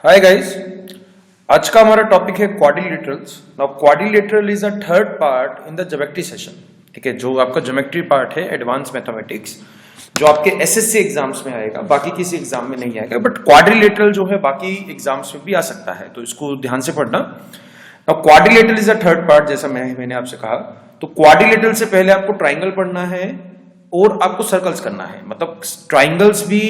Hi guys, आज का हमारा टॉपिक है quadrilaterals. Now quadrilateral is a third part in the geometry session. ठीक है, जो आपका ज्योमेट्री पार्ट है एडवांस मैथमेटिक्स, जो आपके एसएससी एग्जाम्स में आएगा, बाकी किसी एग्जाम में नहीं आएगा, बट क्वाड्रिलेटरल जो है बाकी एग्जाम्स में भी आ सकता है, तो इसको ध्यान से पढ़ना। Now quadrilateral is a third part, जैसा मैंने आपसे कहा। तो क्वाड्रिलेटरल से पहले आपको ट्राइंगल पढ़ना है और आपको सर्कल्स करना है, मतलब ट्राइंगल्स भी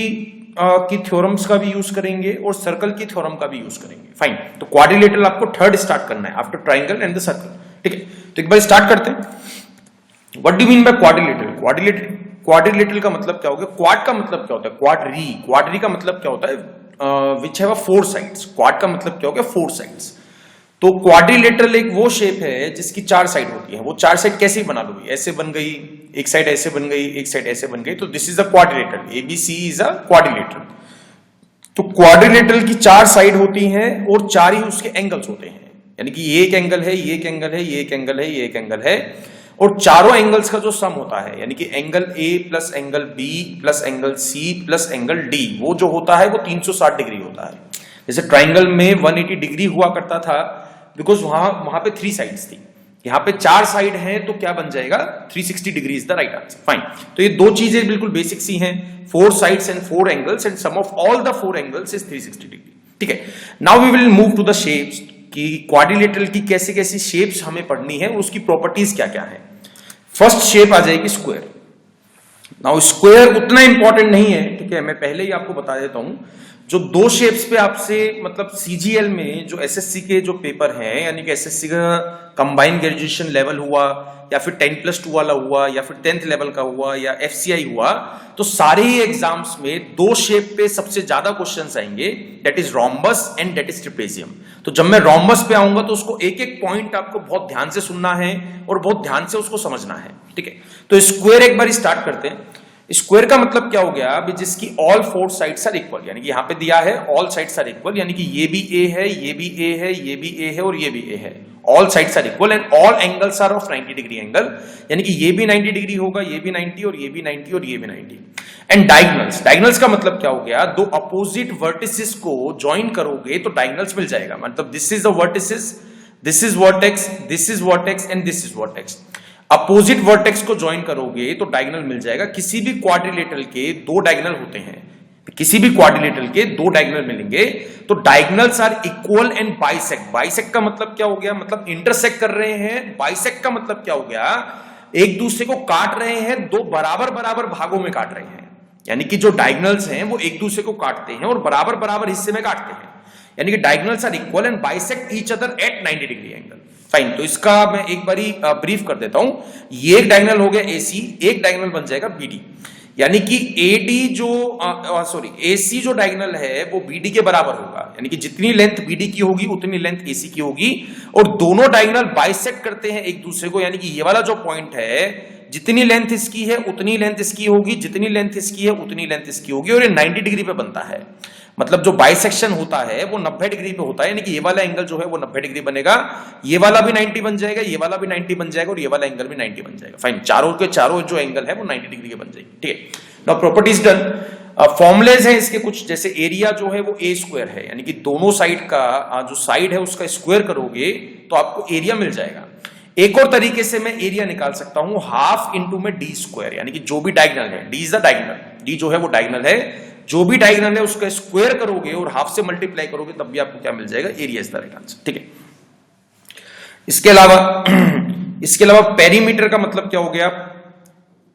की थ्योरम्स का भी यूज करेंगे और सर्कल की थ्योरम का भी यूज करेंगे। फाइन, तो क्वाड्रिलेटरल आपको थर्ड स्टार्ट करना है after triangle and the circle. ठीक है, तो एक बार स्टार्ट करते हैं। What do mean by quadrilateral? Quadrilateral का मतलब क्या हो गया? क्वाड का मतलब क्या होता है? क्वाड्री का मतलब क्या होता है? Which have four sides. Quad का मतलब क्या हो गया? Four sides. तो क्वाड्रिलेटरल एक वो शेप है जिसकी चार साइड होती है। वो चार साइड कैसे बना लो? ऐसे बन गई, एक साइड ऐसे बन गई, एक साइड ऐसे बन गई, तो this is a quadrilateral. ABC is a quadrilateral. तो क्वाड्रिलेटरल की चार साइड होती हैं और चार ही उसके एंगल्स होते हैं, यानी कि ये एक एंगल है, ये एक एंगल है, ये एक एंगल है, ये एक एंगल है, और चारों एंगल्स का जो सम होता है, यानी कि angle A plus angle B plus angle C plus angle D, वो जो होता है वो 360 डिग्री होता है। जैसे ट्राइंगल में 180 डिग्री हुआ करता था, बिकॉज वहां पे थ्री साइड्स थी। यहाँ पे चार साइड है तो क्या बन जाएगा? 360 degree is the right answer. Fine, तो ये दो चीजें बिल्कुल बेसिक सी हैं, four sides and four angles, and sum of all the four angles is 360 degree. ठीक है, now we will move to the shapes कि क्वाड्रिलेटरल की कैसी कैसी शेप्स हमें पढ़नी है, उसकी प्रॉपर्टीज क्या क्या है। फर्स्ट शेप आ जाएगी स्क्वायर। नाउ स्क्वायर उतना इंपॉर्टेंट नहीं है, ठीक है, मैं पहले ही आपको बता देता हूं। जो दो शेप्स पे आपसे मतलब सीजीएल में जो एसएससी के जो पेपर हैं, यानी कि एसएससी का कंबाइंड ग्रेजुएशन लेवल हुआ, या फिर 10+2 वाला हुआ, या फिर 10th लेवल का हुआ, या एफसीआई हुआ, तो सारे ही एग्जाम्स में दो शेप पे सबसे ज्यादा क्वेश्चंस आएंगे, that is rhombus and that is trapezium. तो जब मैं रोम्बस पे आऊंगा तो उसको एक एक पॉइंट आपको बहुत ध्यान से सुनना है और बहुत ध्यान से उसको समझना है। ठीक है, तो स्क्वायर एक बार स्टार्ट करते हैं। स्क्वायर का मतलब क्या हो गया? अभी जिसकी all four sides are equal, यानी कि यहां पे दिया है ऑल साइड्स आर इक्वल, यानी कि ये भी ए है, ये भी ए है, ये भी ए है और ये भी ए है। All sides are equal and all angles are of 90 degree angle, यानी कि ये भी 90 डिग्री होगा, ये भी 90 और ये भी 90 और ये भी 90। एंड डायगोनल्स, डायगोनल्स का मतलब क्या हो गया? दो अपोजिट वर्टिसेस को ज्वाइन करोगे तो डायगोनल्स मिल जाएगा। मतलब this is the vertices, this is vertex, this is vertex and this is vertex. Opposite vertex को ज्वाइन करोगे तो डायगोनल मिल जाएगा। किसी भी क्वाड्रिलेटरल के दो डायगोनल होते हैं, किसी भी क्वाड्रिलेटरल के दो डायगोनल मिलेंगे, तो diagonals are equal and bisect. Bisect का मतलब क्या हो गया? मतलब इंटरसेक्ट कर रहे हैं। बाइसेक्ट का मतलब क्या हो गया? एक दूसरे को काट रहे हैं, दो बराबर बराबर भागों में काट रहे हैं, यानी कि जो डायगोनल्स हैं वो एक दूसरे को काटते हैं और बराबर बराबर हिस्से में काटते हैं, यानी कि diagonals are equal and bisect each other at 90 degree angle. Fine, तो इसका मैं एक बारी ब्रीफ कर देता हूं। ये एक डायगोनल हो गया एसी, एक डायगोनल बन जाएगा बीडी, यानी कि एडी जो एसी जो डायगोनल है वो बीडी के बराबर होगा, यानी कि जितनी लेंथ बीडी की होगी उतनी लेंथ एसी की होगी, और दोनों डायगोनल बाइसेक्ट करते हैं एक दूसरे को, यानी कि ये वाला जो पॉइंट है, जितनी लेंथ इसकी है उतनी लेंथ इसकी होगी, जितनी लेंथ इसकी है उतनी लेंथ इसकी होगी, और ये 90 डिग्री पे बनता है। मतलब जो बाइसेक्शन होता है वो 90 डिग्री पे होता है, यानी कि ये वाला एंगल जो है वो 90 डिग्री बनेगा, ये वाला भी 90 बन जाएगा, ये वाला भी 90 बन जाएगा, और ये वाला एंगल भी 90 बन जाएगा। फाइन, चारों के चारों जो एंगल है वो 90 डिग्री के बन जाएंगे। ठीक है, नाउ प्रॉपर्टीज डन। फॉर्मुलेज हैं इसके कुछ, जैसे एरिया जो है वो ए स्क्वायर है, यानी कि दोनों साइड का जो साइड है उसका स्क्वायर करोगे तो आपको एरिया मिल जाएगा। एक और तरीके से मैं एरिया निकाल सकता हूं, हाफ इंटू में डी स्क्वायर, यानी कि जो भी डायगोनल है, D is the diagonal, D जो है वो डायगोनल है, जो भी डायगोनल है उसका स्क्वायर करोगे और हाफ से मल्टीप्लाई करोगे तब भी आपको क्या मिल जाएगा? Area is the right answer. ठीक है, इसके अलावा पेरीमीटर का मतलब क्या हो गया?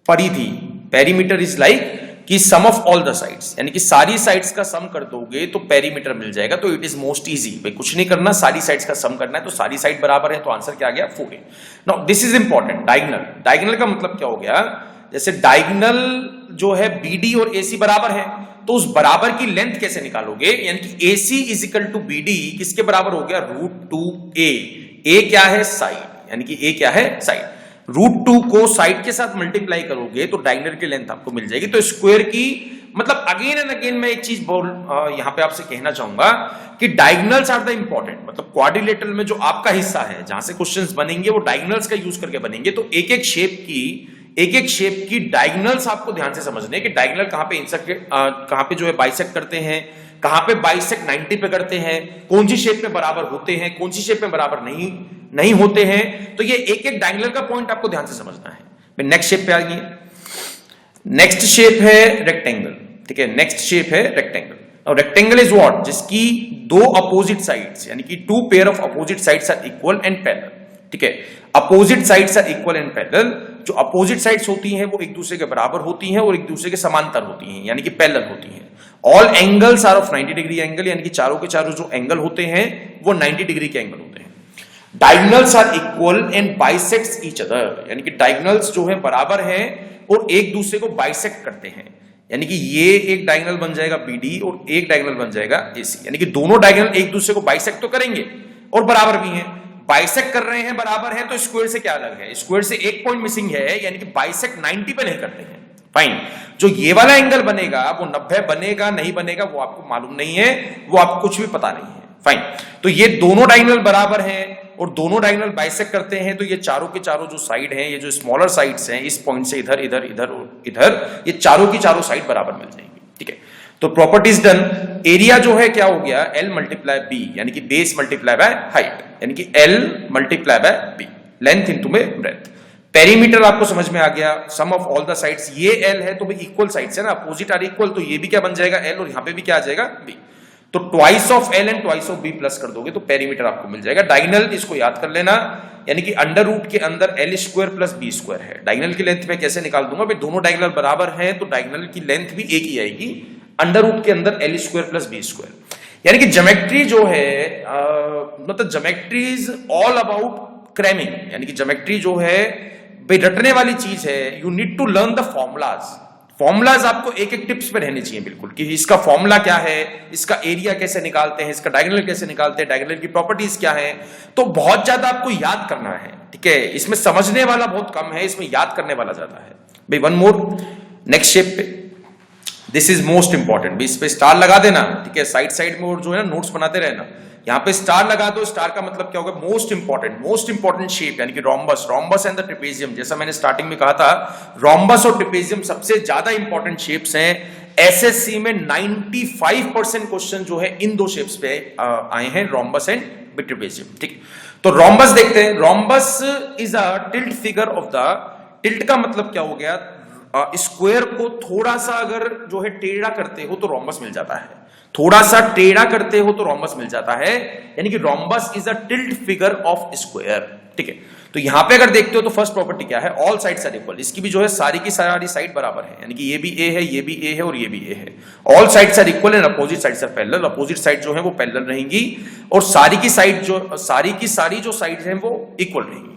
परिधि। पेरीमीटर इज लाइक कि सम ऑफ ऑल द साइड्स, यानी कि सारी साइड्स का सम कर दोगे तो पेरीमीटर मिल जाएगा। तो इट इज मोस्ट इजी, भाई कुछ नहीं करना, सारी साइड्स का सम करना है, तो सारी साइड बराबर है तो आंसर क्या आ गया? 4 है। Now this is important, diagonal. Diagonal का मतलब क्या हो गया? जैसे डायगोनल जो है बीडी और एसी बराबर है, तो उस बराबर की लेंथ कैसे निकालोगे? यानी कि AC is equal to BD किसके बराबर हो गया? √2a। ए क्या है? साइड, यानी कि ए क्या है? साइड। √2 को साइड के साथ मल्टीप्लाई करोगे तो डायगोनल की लेंथ आपको मिल जाएगी। तो स्क्वायर की मतलब अगेन एंड अगेन मैं एक चीज यहां पे आपसे कहना चाहूंगा कि डायगोनल्स आर द इंपॉर्टेंट, मतलब क्वाड्रिलेटरल में जो आपका हिस्सा है जहां से क्वेश्चंस बनेंगे वो डायगोनल्स का यूज करके बनेंगे। तो एक एक शेप की एक एक शेप की डायगोनल्स आपको ध्यान से समझने हैं कि डायगोनल कहां पे इंटरसेक्ट, कहां पे जो है बाइसेक्ट करते हैं, कहां पे बाइसेक्ट 90 पे करते हैं, कौन सी शेप में बराबर होते हैं, कौन सी शेप में बराबर नहीं होते हैं। तो ये एक एक डायगोनल का पॉइंट आपको ध्यान से समझना है। नेक्स्ट शेप पे आ गई, नेक्स्ट शेप है रेक्टेंगल, ठीक है, नेक्स्ट शेप है रेक्टेंगल। और रेक्टेंगल इज व्हाट, जिसकी दो अपोजिट साइड्स यानी कि two pair of opposite sides are equal and parallel, ठीक है, opposite sides are equal and parallel. जो अपोजिट साइड्स होती हैं वो एक दूसरे के बराबर होती हैं और एक दूसरे के समांतर होती हैं यानी कि पैरेलल होती हैं। All angles are of 90 degree angle, यानी कि चारों के चारों जो एंगल होते हैं वो 90 डिग्री के एंगल होते हैं। Diagonals are equal and bisects each other, यानी कि डायगोनल्स जो है बराबर हैं और एक दूसरे को बाइसेक्ट करते हैं, यानी कि ये एक डायगोनल बन जाएगा BD और एक डायगोनल बन जाएगा AC, यानी कि दोनों डायगोनल एक दूसरे को बाइसेक्ट तो करेंगे और बराबर भी हैं। बाइसेक्ट कर रहे हैं, बराबर है, तो स्क्वायर से क्या अलग है, स्क्वायर से एक पॉइंट मिसिंग है, यानी कि बाइसेक्ट 90 पे नहीं करते हैं। फाइन, जो ये वाला एंगल बनेगा वो 90 बनेगा नहीं बनेगा वो आपको मालूम नहीं है, वो आपको कुछ भी पता नहीं है। फाइन, तो ये दोनों डायगोनल बराबर हैं और दोनों डायगोनल बाइसेक्ट करते हैं, तो ये चारों के चारों जो साइड हैं, ये जो स्मॉलर साइड्स हैं, इस पॉइंट से इधर इधर इधर और इधर, ये चारों की चारों साइड बराबर मिल जाएंगी, ठीक है। तो प्रॉपर्टीज डन। एरिया जो है क्या हो गया, L मल्टीप्लाई B, यानी कि बेस मल्टीप्लाई बाय हाइट, यानी कि L multiply by B, length into में ब्रेथ। पेरीमीटर आपको समझ में आ गया, सम ऑफ ऑल द साइड्स, ये L है तो भाई इक्वल साइड्स है ना, अपोजिट आर इक्वल, तो ये भी क्या बन जाएगा L और यहां पे भी क्या आ जाएगा B, तो twice of L and twice of B plus कर दोगे तो पेरीमीटर आपको मिल जाएगा। डायगोनल इसको याद कर लेना, यानी कि अंडर रूट के अंदर L square plus B square है। डायगोनल की लेंथ में कैसे निकाल दूंगा भाई, दोनों डायगोनल बराबर हैं तो डायगोनल की लेंथ भी एक ही आएगी, अंडर रूट के अंदर L square plus B square, यानी कि ज्योमेट्री जो है मतलब geometry is all about cramming, यानी कि ज्योमेट्री जो है भाई रटने वाली चीज है। You need to learn the formulas, formulas आपको एक एक टिप्स पे रहने चाहिए बिल्कुल, कि इसका फॉर्मूला क्या है, इसका एरिया कैसे निकालते हैं, इसका डायगोनल कैसे निकालते हैं, डायगोनल की प्रॉपर्टीज क्या है, तो बहुत ज्यादा आपको याद करना है, ठीक है। इसमें समझने वाला बहुत कम है, इसमें याद करने वाला ज्यादा है भाई। वन मोर, नेक्स्ट शेप पे, दिस इज मोस्ट इंपॉर्टेंट, इस पे स्टार लगा देना, ठीक है, साइड साइड में और जो है ना नोट्स बनाते रहना। यहां पे स्टार लगा दो, स्टार का मतलब क्या होगा, मोस्ट इंपॉर्टेंट शेप, यानी कि rhombus, rhombus and the trapezium. जैसा मैंने स्टार्टिंग में कहा था, रोम्बस और ट्रेपेजियम सबसे ज्यादा इंपॉर्टेंट शेप्स हैं। एसएससी में 95% क्वेश्चन जो है इन दो शेप्स पे आए हैं, रोम्बस एंड ट्रेपेजियम, ठीक। तो रोम्बस देखते हैं। Rhombus is a tilt figure of the, tilt का मतलब क्या हो गया, स्क्वायर को थोड़ा सा अगर जो है टेढ़ा करते हो तो रोम्बस मिल जाता है, थोड़ा सा टेढ़ा करते हो तो रोम्बस मिल जाता है, यानी कि rhombus is a tilt figure of square, ठीक है। तो यहां पे अगर देखते हो तो फर्स्ट प्रॉपर्टी क्या है, ऑल साइड्स आर इक्वल, इसकी भी जो है सारी की सारी साइड बराबर है, यानी कि ये भी A है, ये भी A है और ये भी A है। All sides are equal and opposite sides are parallel, opposite side जो है वो पैरेलल रहेंगी और सारी की सारी जो साइड्स हैं वो इक्वल रहेंगी।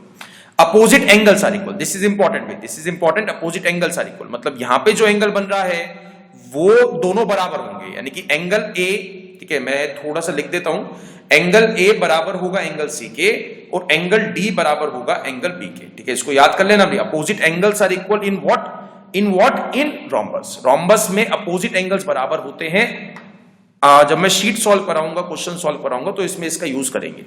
Opposite angles are equal, this is important, this is important, opposite angles are equal, मतलब यहां पे जो एंगल बन रहा है वो दोनों बराबर होंगे, यानी कि एंगल A, ठीक है, मैं थोड़ा सा लिख देता हूं, एंगल A बराबर होगा एंगल C के और एंगल D बराबर होगा एंगल B के, ठीक है, इसको याद कर लेना। Opposite angles are equal in what, in rhombus. Rhombus में अपोजिट एंगल्स बराबर होते हैं। जब मैं शीट सॉल्व कराऊंगा, क्वेश्चन सॉल्व कराऊंगा तो इसमें इसका यूज करेंगे।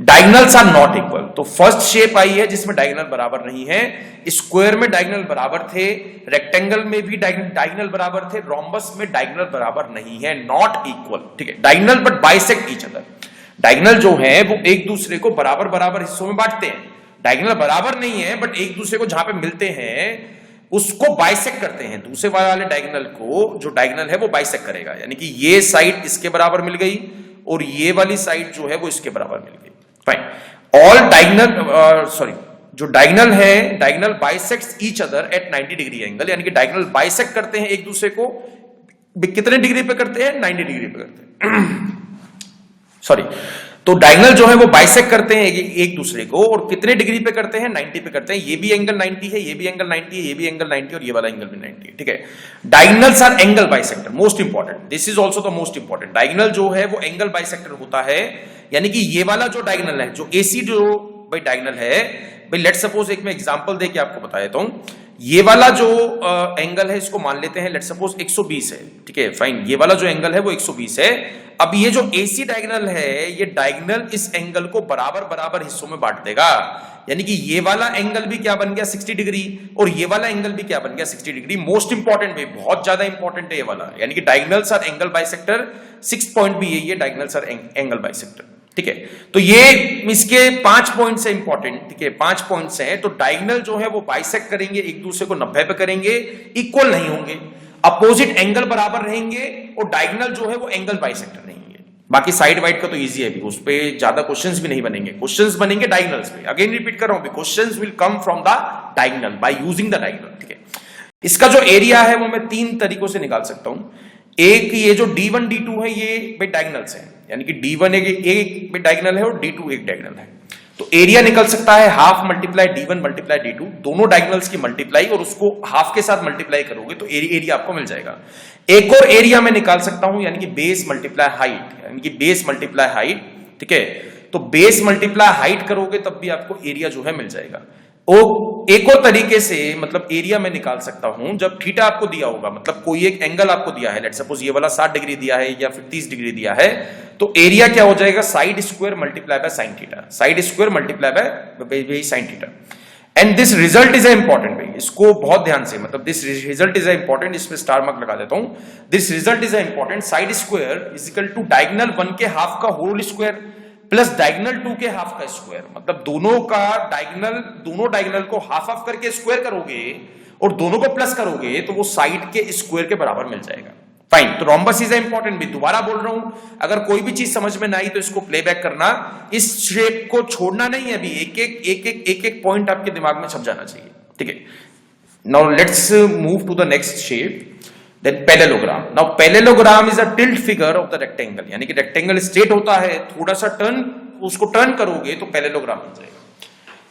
डायगोनल्स आर नॉट इक्वल, तो फर्स्ट शेप आई है जिसमें डायगोनल बराबर नहीं है। स्क्वायर में डायगोनल बराबर थे, रेक्टेंगल में भी डायगोनल बराबर थे, रोम्बस में डायगोनल बराबर नहीं है, नॉट इक्वल, ठीक है। Diagonal but bisect each other, diagonal जो है वो एक दूसरे को बराबर बराबर हिस्सों में बांटते हैं। डायगोनल बराबर नहीं है बट एक दूसरे को जहां पे मिलते हैं उसको बाइसेक्ट करते हैं, दूसरे वाले डायगोनल को, जो डायगोनल है वो बाइसेक्ट करेगा, यानी कि ये साइड इसके बराबर मिल गई और ये वाली साइड जो है वो इसके बराबर मिल गई। फाइन, ऑल डायगोनल जो डायगोनल है, diagonal bisects each other at 90 degree angle, यानी कि डायगोनल बाइसेक्ट करते हैं एक दूसरे को, कितने डिग्री पे करते हैं, 90 डिग्री पे करते हैं सॉरी। तो डायगोनल जो है वो बाइसेक्ट करते हैं एक दूसरे को और कितने डिग्री पे करते हैं, 90 पे करते हैं। ये भी एंगल 90 है, ये भी एंगल 90 है, ये भी एंगल 90 और ये वाला एंगल भी 90 है, ठीक है। Diagonals R angle bisector, most important, this is also the most important. Diagonal जो है वो एंगल बाइसेक्टर होता है, यानी कि ये वाला जो डायगोनल है, जो AC जो भाई डायगोनल है, भाई लेट सपोज एक मैं एग्जांपल देके आपको बता देता हूं। ये वाला जो एंगल है इसको मान लेते हैं लेट सपोज 120 है, ठीक है, फाइन। ये वाला जो एंगल है वो 120 है। अब ये जो AC डायगोनल है, ये डायगोनल इस एंगल को बराबर बराबर हिस्सों में बांट देगा, यानी कि ये वाला एंगल भी क्या बन गया 60 डिग्री और ये वाला एंगल भी क्या बन गया 60 डिग्री। मोस्ट इंपॉर्टेंट भी, बहुत ज्यादा इंपॉर्टेंट है ये वाला, यानी कि diagonals R angle bisector. 6th point भी यही है, डायगोनल्स आर एंगल बाइसेक्टर। ठीक है, तो ये इसके 5 पॉइंट्स है इंपॉर्टेंट। ठीक है, 5 पॉइंट्स हैं। तो डायगोनल जो है वो बाइसेक्ट करेंगे, एक दूसरे को 90 पे करेंगे, इक्वल नहीं होंगे, अपोजिट एंगल बराबर रहेंगे और डायगोनल जो है वो एंगल बाइसेक्टर रहेंगे। बाकी साइड वाइड का तो इजी है भी, उस पे ज्यादा क्वेश्चंस भी नहीं बनेंगे, क्वेश्चंस बनेंगे डायगोनल्स पे। अगेन रिपीट कर रहा हूं, questions will come from the diagonal by using the diagonal. ठीक है, इसका जो एरिया है वो मैं 3 तरीकों से निकाल सकता हूं। एक ये जो D1 D2 है ये बे डायगोनल्स है, यानी कि D1 एक बे डायगोनल है और D2 एक डायगोनल है। तो एरिया निकल सकता है half multiply D1 multiply D2, दोनों डायगोनल्स की मल्टीप्लाई, और उसको हाफ के साथ मल्टीप्लाई करोगे तो एरिया आपको मिल जाएगा। एक और एरिया मैं निकाल सकता हूं, यानी कि बेस मल्टीप्लाई हाइट, यानी कि बेस मल्टीप्लाई हाइट। ठीक है, तो बेस मल्टीप्लाई हाइट करोगे तब भी आपको एरिया जो है मिल जाएगा। एक और तरीके से मतलब एरिया में निकाल सकता हूं, जब थीटा आपको दिया होगा, मतलब कोई एक एंगल आपको दिया है, लेट्स सपोज ये वाला 60 डिग्री दिया है या फिर 30 डिग्री दिया है, तो एरिया क्या हो जाएगा side square multiply by sine theta, side square multiply by sine theta. And this result is important भाई, इसको बहुत ध्यान से, मतलब दिस रिजल्ट इज इंपॉर्टेंट, इसमें स्टार मार्क लगा देता हूं। This result is important, side square is equal to diagonal 1 के हाफ का होल स्क्वायर प्लस डायगोनल 2 के हाफ का स्क्वायर। मतलब दोनों डायगोनल को हाफ हाफ करके स्क्वायर करोगे और दोनों को प्लस करोगे तो वो साइड के स्क्वायर के बराबर मिल जाएगा। फाइन, तो रोम्बस इज इंपॉर्टेंट भी, दोबारा बोल रहा हूं, अगर कोई भी चीज समझ में ना आई तो इसको प्लेबैक करना, इस शेप को छोड़ना नहीं है अभी, एक एक पॉइंट आपके दिमाग में छप जाना चाहिए। ठीक है, now let's move to the next shape, then parallelogram. Now parallelogram is a tilt figure of the rectangle, यानी कि रेक्टेंगल स्ट्रेट होता है, थोड़ा सा उसको टर्न करोगे तो पैरेललोग्राम बन जाएगा।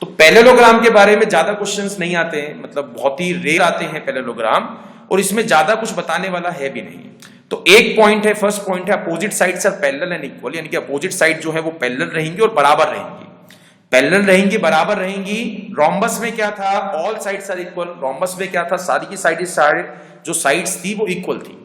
तो पैरेललोग्राम के बारे में ज्यादा क्वेश्चंस नहीं आते हैं, मतलब बहुत ही रेयर आते हैं पैरेललोग्राम, और इसमें ज्यादा कुछ बताने वाला है भी नहीं। तो एक पॉइंट है, फर्स्ट पॉइंट है opposite sides are parallel and equal, यानी कि अपोजिट साइड जो है वो पैरेलल रहेंगी और बराबर रहेंगी, पैरेलल रहेंगी, बराबर रहेंगी। रोम्बस में क्या था, all sides are equal. Rhombus में क्या था, सारी की साइड जो साइड्स थी वो इक्वल थी।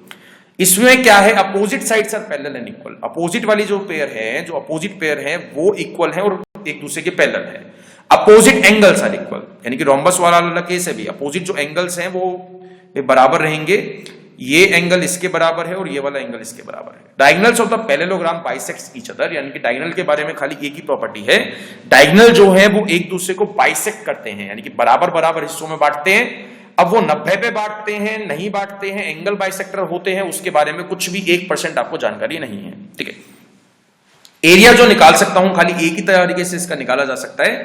इसमें क्या है, opposite sides are parallel and equal, opposite वाली जो पेयर है, जो अपोजिट पेयर है वो इक्वल है और एक दूसरे के पैरेलल है। अपोजिट एंगल्स आर इक्वल, यानी कि रोम्बस वाला केस है भी, अपोजिट जो एंगल्स हैं वो बराबर रहेंगे, ये एंगल इसके बराबर है और ये वाला एंगल इसके बराबर है। Diagonals of the parallelogram bisects each other, यानी कि डायगोनल के बारे में खाली एक ही प्रॉपर्टी है, डायगोनल जो है वो एक दूसरे को बाइसेक्ट करते हैं, यानी कि बराबर बराबर हिस्सों में बांटते हैं। अब वो 90 पे बांटते हैं, नहीं बांटते हैं, एंगल बाइसेक्टर होते हैं, उसके बारे में कुछ भी 1% आपको जानकारी नहीं है। ठीक है, एरिया जो निकाल सकता हूं खाली एक ही तरीके से इसका निकाला जा सकता है,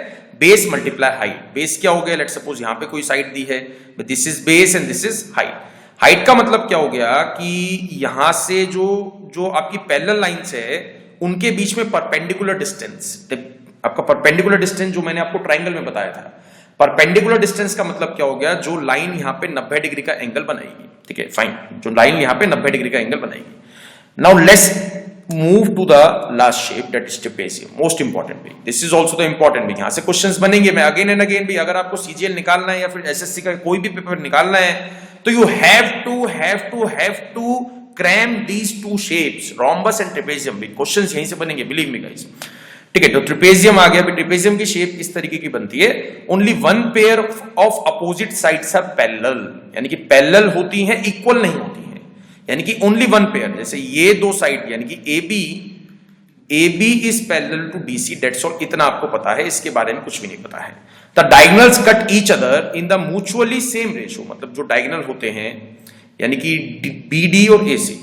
बेस मल्टीप्लाई हाइट। बेस क्या हो गया, लेट्स सपोज यहां पे कोई साइड दी है, this is base and this is height. Height का मतलब क्या हो गया कि यहां से जो आपकी पैरेलल लाइंस है उनके बीच में परपेंडिकुलर डिस्टेंस, आपका परपेंडिकुलर डिस्टेंस जो मैंने आपको ट्राइंगल में बताया था, परपेंडिकुलर डिस्टेंस का मतलब क्या हो गया, जो लाइन यहां पे 90 डिग्री का एंगल बनाएगी। ठीक है, फाइन, जो लाइन यहां पे 90 डिग्री का एंगल बनाएगी। Now let's move to the last shape, that is trapezium, most important भी, this is also the important भी। यहां से क्वेश्चंस बनेंगे, मैं अगेन एंड अगेन भी, अगर आपको सीजीएल निकालना है या फिर एसएससी का कोई भी पेपर निकालना है तो you have to cram these two shapes, rhombus and trapezium भी। क्वेश्चंस यहीं से बनेंगे, बिलीव मी गाइस। ठीक है, तो ट्रेपेजियम आ गया। ट्रेपेजियम की शेप इस तरीके की बनती है, only one pair of opposite sides are parallel, यानी कि पैरेलल होती हैं, इक्वल नहीं होती हैं, यानी कि ओनली वन पेयर। जैसे ये दो साइड, यानी कि AB is parallel to BC, that's all, इतना आपको पता है, इसके बारे में कुछ भी नहीं पता है। The diagonals cut each other in the mutually same ratio, मतलब जो डायगोनल होते हैं यानी कि BD और AC,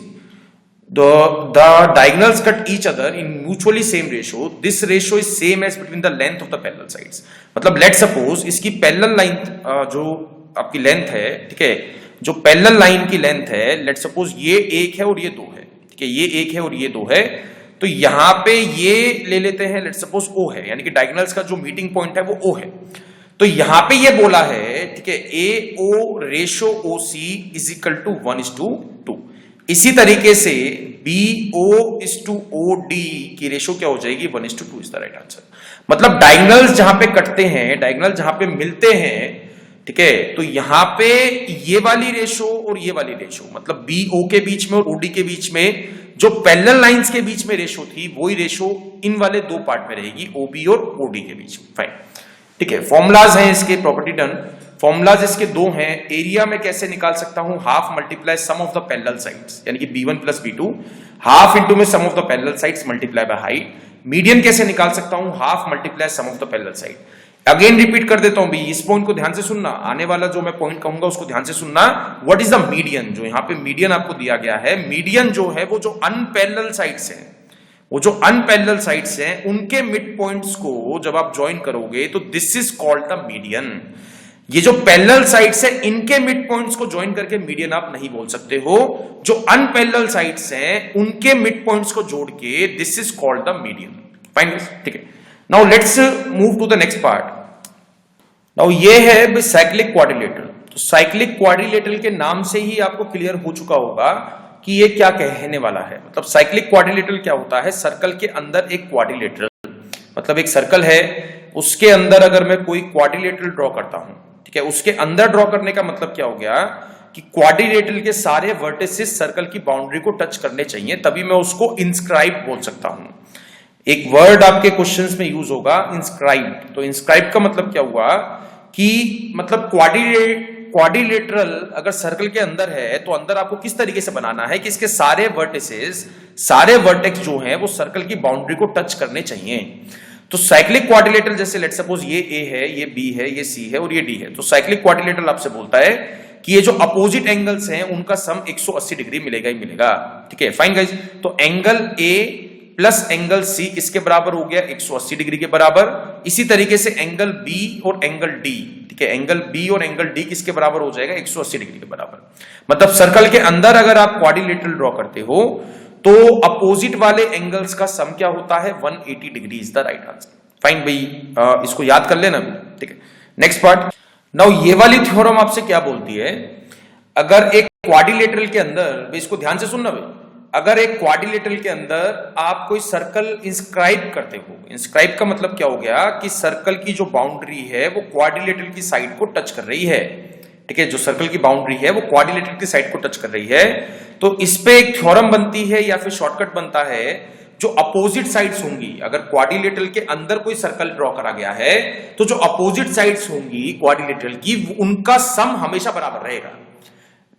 the diagonals cut each other in mutually same ratio. This ratio is same as between the length of the parallel sides. मतलब let's suppose इसकी parallel line जो आपकी लेंथ है, ठीक है, जो पैरेलल लाइन की लेंथ है, let's suppose ये 1 है और ये 2 है, ठीक है, ये 1 है और ये 2 है, तो यहां पे ये ले लेते हैं, let's suppose O है, यानी कि डायगोनल्स का जो मीटिंग पॉइंट है वो O है। तो यहां पे ये बोला है, ठीक है, AO ratio OC is equal to 1:2। इसी तरीके से BO:OD की रेशो क्या हो जाएगी, 1:2 इज द राइट आंसर। मतलब डायगोनल्स जहां पे कटते हैं, डायगोनल जहां पे मिलते हैं, ठीक है, तो यहां पे ये वाली रेशो और ये वाली रेशो, मतलब BO के बीच में और OD के बीच में जो पैरेलल लाइंस के बीच में रेशो थी, वही रेशो इन वाले दो पार्ट में रहेगी, OB और OD के बीच में। फाइन, ठीक है, फॉर्मुलाज हैं इसके, प्रॉपर्टी डन। फॉर्मुलाज इसके दो हैं। एरिया में कैसे निकाल सकता हूं, half multiply sum of the parallel sides, यानी कि b1 plus b2, half into में sum of the parallel sides multiply by height. Median कैसे निकाल सकता हूं, half multiply sum of the parallel side. Again repeat कर देता हूं भी, इस पॉइंट को ध्यान से सुनना, आने वाला जो मैं पॉइंट कहूंगा उसको ध्यान से सुनना। व्हाट इज द मीडियन, जो यहां पे मीडियन आपको दिया गया है, मीडियन जो है वो जो अनपैरेलल साइड्स हैं, वो जो अनपैरेलल साइड्स हैं उनके मिड पॉइंट्स को जब आप ज्वाइन करोगे तो this is called the median. ये जो पैरेलल साइड्स है इनके मिड पॉइंट्स को ज्वाइन करके मीडियन आप नहीं बोल सकते हो, जो अनपैरेलल साइड्स हैं उनके मिड पॉइंट्स को जोड़ के this is called the median. Fine, ठीक है। Now let's move to the next part. Now ये है साइक्लिक क्वाड्रिलेटरल। तो साइक्लिक क्वाड्रिलेटरल के नाम से ही आपको क्लियर हो चुका होगा कि ये क्या कहने वाला है। मतलब साइक्लिक क्वाड्रिलेटरल क्या होता है, सर्कल के अंदर एक क्वाड्रिलेटरल, मतलब एक सर्कल है उसके अंदर अगर मैं कोई क्वाड्रिलेटरल ड्रॉ करता हूं, ठीक है, उसके अंदर ड्रॉ करने का मतलब क्या हो गया कि क्वाड्रिलेटरल के सारे वर्टिसेस सर्कल की बाउंड्री को टच करने चाहिए, तभी मैं उसको इंस्क्राइब बोल सकता हूं। एक वर्ड आपके क्वेश्चंस में यूज होगा, इंस्क्राइब। तो इंस्क्राइब का मतलब क्या हुआ कि मतलब क्वाड्रिलेटरल अगर सर्कल के अंदर है तो अंदर आपको किस तरीके से बनाना है कि इसके सारे वर्टिसेस, सारे वर्टेक्स जो हैं वो सर्कल की बाउंड्री को टच करने चाहिए। तो साइक्लिक क्वाड्रिलेटरल जैसे लेट्स सपोज ये ए है, ये बी है, ये सी है और ये डी है, तो साइक्लिक क्वाड्रिलेटरल आपसे बोलता है कि ये जो अपोजिट एंगल्स हैं उनका सम 180 डिग्री मिलेगा ही मिलेगा। ठीक है, फाइन गाइस। तो angle A plus angle C किसके बराबर हो गया, 180 डिग्री के बराबर। इसी तरीके से एंगल बी और एंगल डी, ठीक है, एंगल बी और एंगल डी किसके बराबर हो जाएगा, 180 डिग्री के बराबर। मतलब सर्कल के अंदर अगर आप क्वाड्रिलेटरल ड्रॉ करते हो तो अपोजिट वाले एंगल्स का सम क्या होता है, 180 degree is the right answer. Fine भाई, इसको याद कर लेना। ठीक है, नेक्स्ट पार्ट। नाउ ये वाली थ्योरम आपसे क्या बोलती है, अगर एक क्वाड्रिलेटरल के अंदर, इसको ध्यान से सुनना भाई, अगर एक क्वाड्रिलेटरल के अंदर आप कोई सर्कल इंस्क्राइब करते हो, इंस्क्राइब का मतलब क्या हो गया कि सर्कल की जो बाउंड्री है वो क्वाड्रिलेटरल की साइड को टच कर रही है। ठीक है, जो सर्कल की बाउंड्री है वो क्वाड्रिलेटरल की साइड को टच कर रही है, तो इस पे एक थ्योरम बनती है या फिर शॉर्टकट बनता है, जो अपोजिट साइड्स होंगी, अगर क्वाड्रिलेटरल के अंदर कोई सर्कल ड्रॉ करा गया है तो जो अपोजिट साइड्स होंगी क्वाड्रिलेटरल की, उनका सम हमेशा बराबर रहेगा।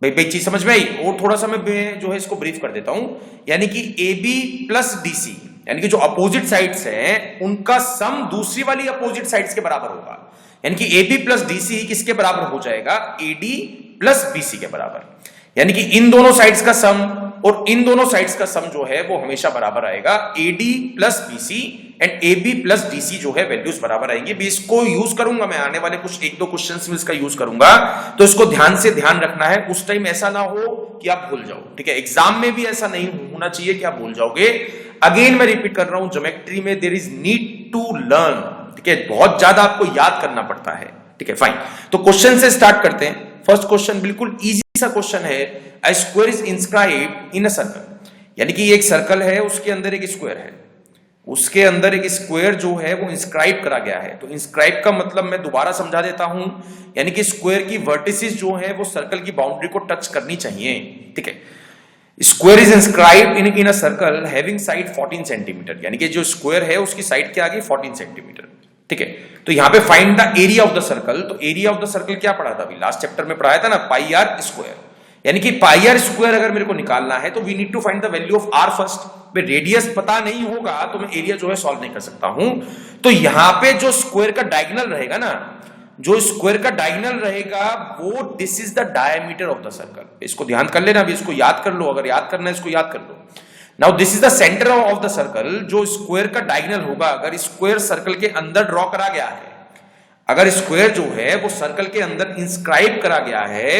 भाई चीज समझ में आई? और थोड़ा सा मैं जो है इसको ब्रीफ कर देता हूं, यानी कि A B plus D C, यानी कि जो अपोजिट साइड्स हैं उनका सम दूसरी वाली अपोजिट साइड्स के बराबर होगा, यानी कि A B plus D C किसके बराबर हो जाएगा, A D plus B C के बराबर। यानी कि इन दोनों साइड्स का सम और इन दोनों साइड्स का सम जो है वो हमेशा बराबर आएगा, A D plus B C and A B plus D C जो है वैल्यूज बराबर आएंगे। भी इसको यूज करूंगा मैं आने वाले कुछ एक दो क्वेश्चंस में इसका यूज करूंगा, तो इसको ध्यान से ध्यान रखना है। उस टाइम ऐसा ना हो कि आप भूल जाओ, ठीक है, एग्जाम में भी ऐसा नहीं होना चाहिए कि आप भूल जाओगे। अगेन मैं रिपीट कर रहा हूं, ज्योमेट्री में there is need to learn, ठीक है, बहुत ज्यादा आपको याद करना पड़ता है। ठीक है, फाइन। तो क्वेश्चन से स्टार्ट करते हैं। फर्स्ट क्वेश्चन बिल्कुल इजी सा क्वेश्चन है, a square is inscribed in a circle, यानी कि एक सर्कल है उसके अंदर एक स्क्वायर है, उसके अंदर एक स्क्वायर जो है वो इंस्क्राइब करा गया है। तो इंस्क्राइब का मतलब मैं दोबारा समझा देता हूं, यानी कि स्क्वायर की वर्टिसेस जो है वो सर्कल की बाउंड्री को टच करनी चाहिए। ठीक है, square is inscribed in a circle having side 14 centimetre, यानी कि जो स्क्वायर है उसकी साइड क्या आ गई, 14 सेंटीमीटर। ठीक है, तो यहां पे find the area of the circle. तो एरिया ऑफ द सर्कल क्या पढ़ा था अभी लास्ट चैप्टर में, पढ़ाया था ना, पाई आर स्क्वायर, यानी कि पाई आर स्क्वायर अगर मेरे को निकालना है तो we need to find the value of R first. में रेडियस पता नहीं होगा तो मैं एरिया जो है सॉल्व नहीं कर सकता हूं। तो यहां पे जो स्क्वायर का डायगोनल रहेगा ना, जो स्क्वायर का डायगोनल रहेगा वो this is the diameter of the circle. इसको ध्यान कर लेना, अभी इसको याद कर लो, अगर याद करना है इसको याद कर लो। Now this is the centre of the circle, जो स्क्वायर का डायगोनल होगा, अगर स्क्वायर सर्कल के अंदर ड्रॉ करा गया है, अगर स्क्वायर जो है वो सर्कल के अंदर इंस्क्राइब करा गया है,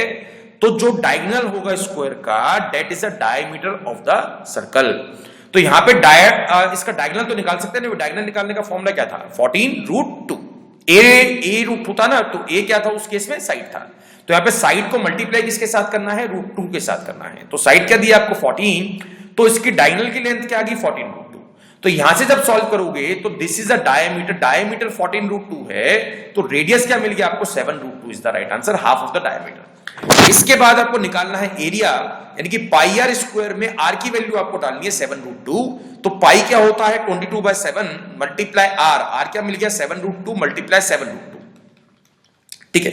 तो जो डायगोनल होगा स्क्वायर का that is the diameter of the circle. तो यहां पे इसका डायगोनल तो निकाल सकते हैं ना, डायगोनल निकालने का फॉर्मूला क्या था, 14√2। ए रूट 2 था ना, तो ए क्या था उस केस में, साइड था। तो यहां पे साइड को मल्टीप्लाई किसके साथ करना है, √2 के साथ करना है। तो साइड क्या दिया आपको, 14, तो इसकी डायगोनल की लेंथ क्या आ गई, 14√2। तो यहां से जब सॉल्व करोगे तो this is a diameter, diameter 14√2 है, तो रेडियस क्या मिल गया आपको, 7√2 is the right answer, half of the diameter. इसके बाद आपको निकालना है एरिया, यानी कि पाई आर स्क्वायर में आर की वैल्यू आपको डालनी है 7√2। तो पाई क्या होता है 22/7 मल्टीप्लाई आर, आर क्या मिल गया 7√2 मल्टीप्लाई 7√2। ठीक है,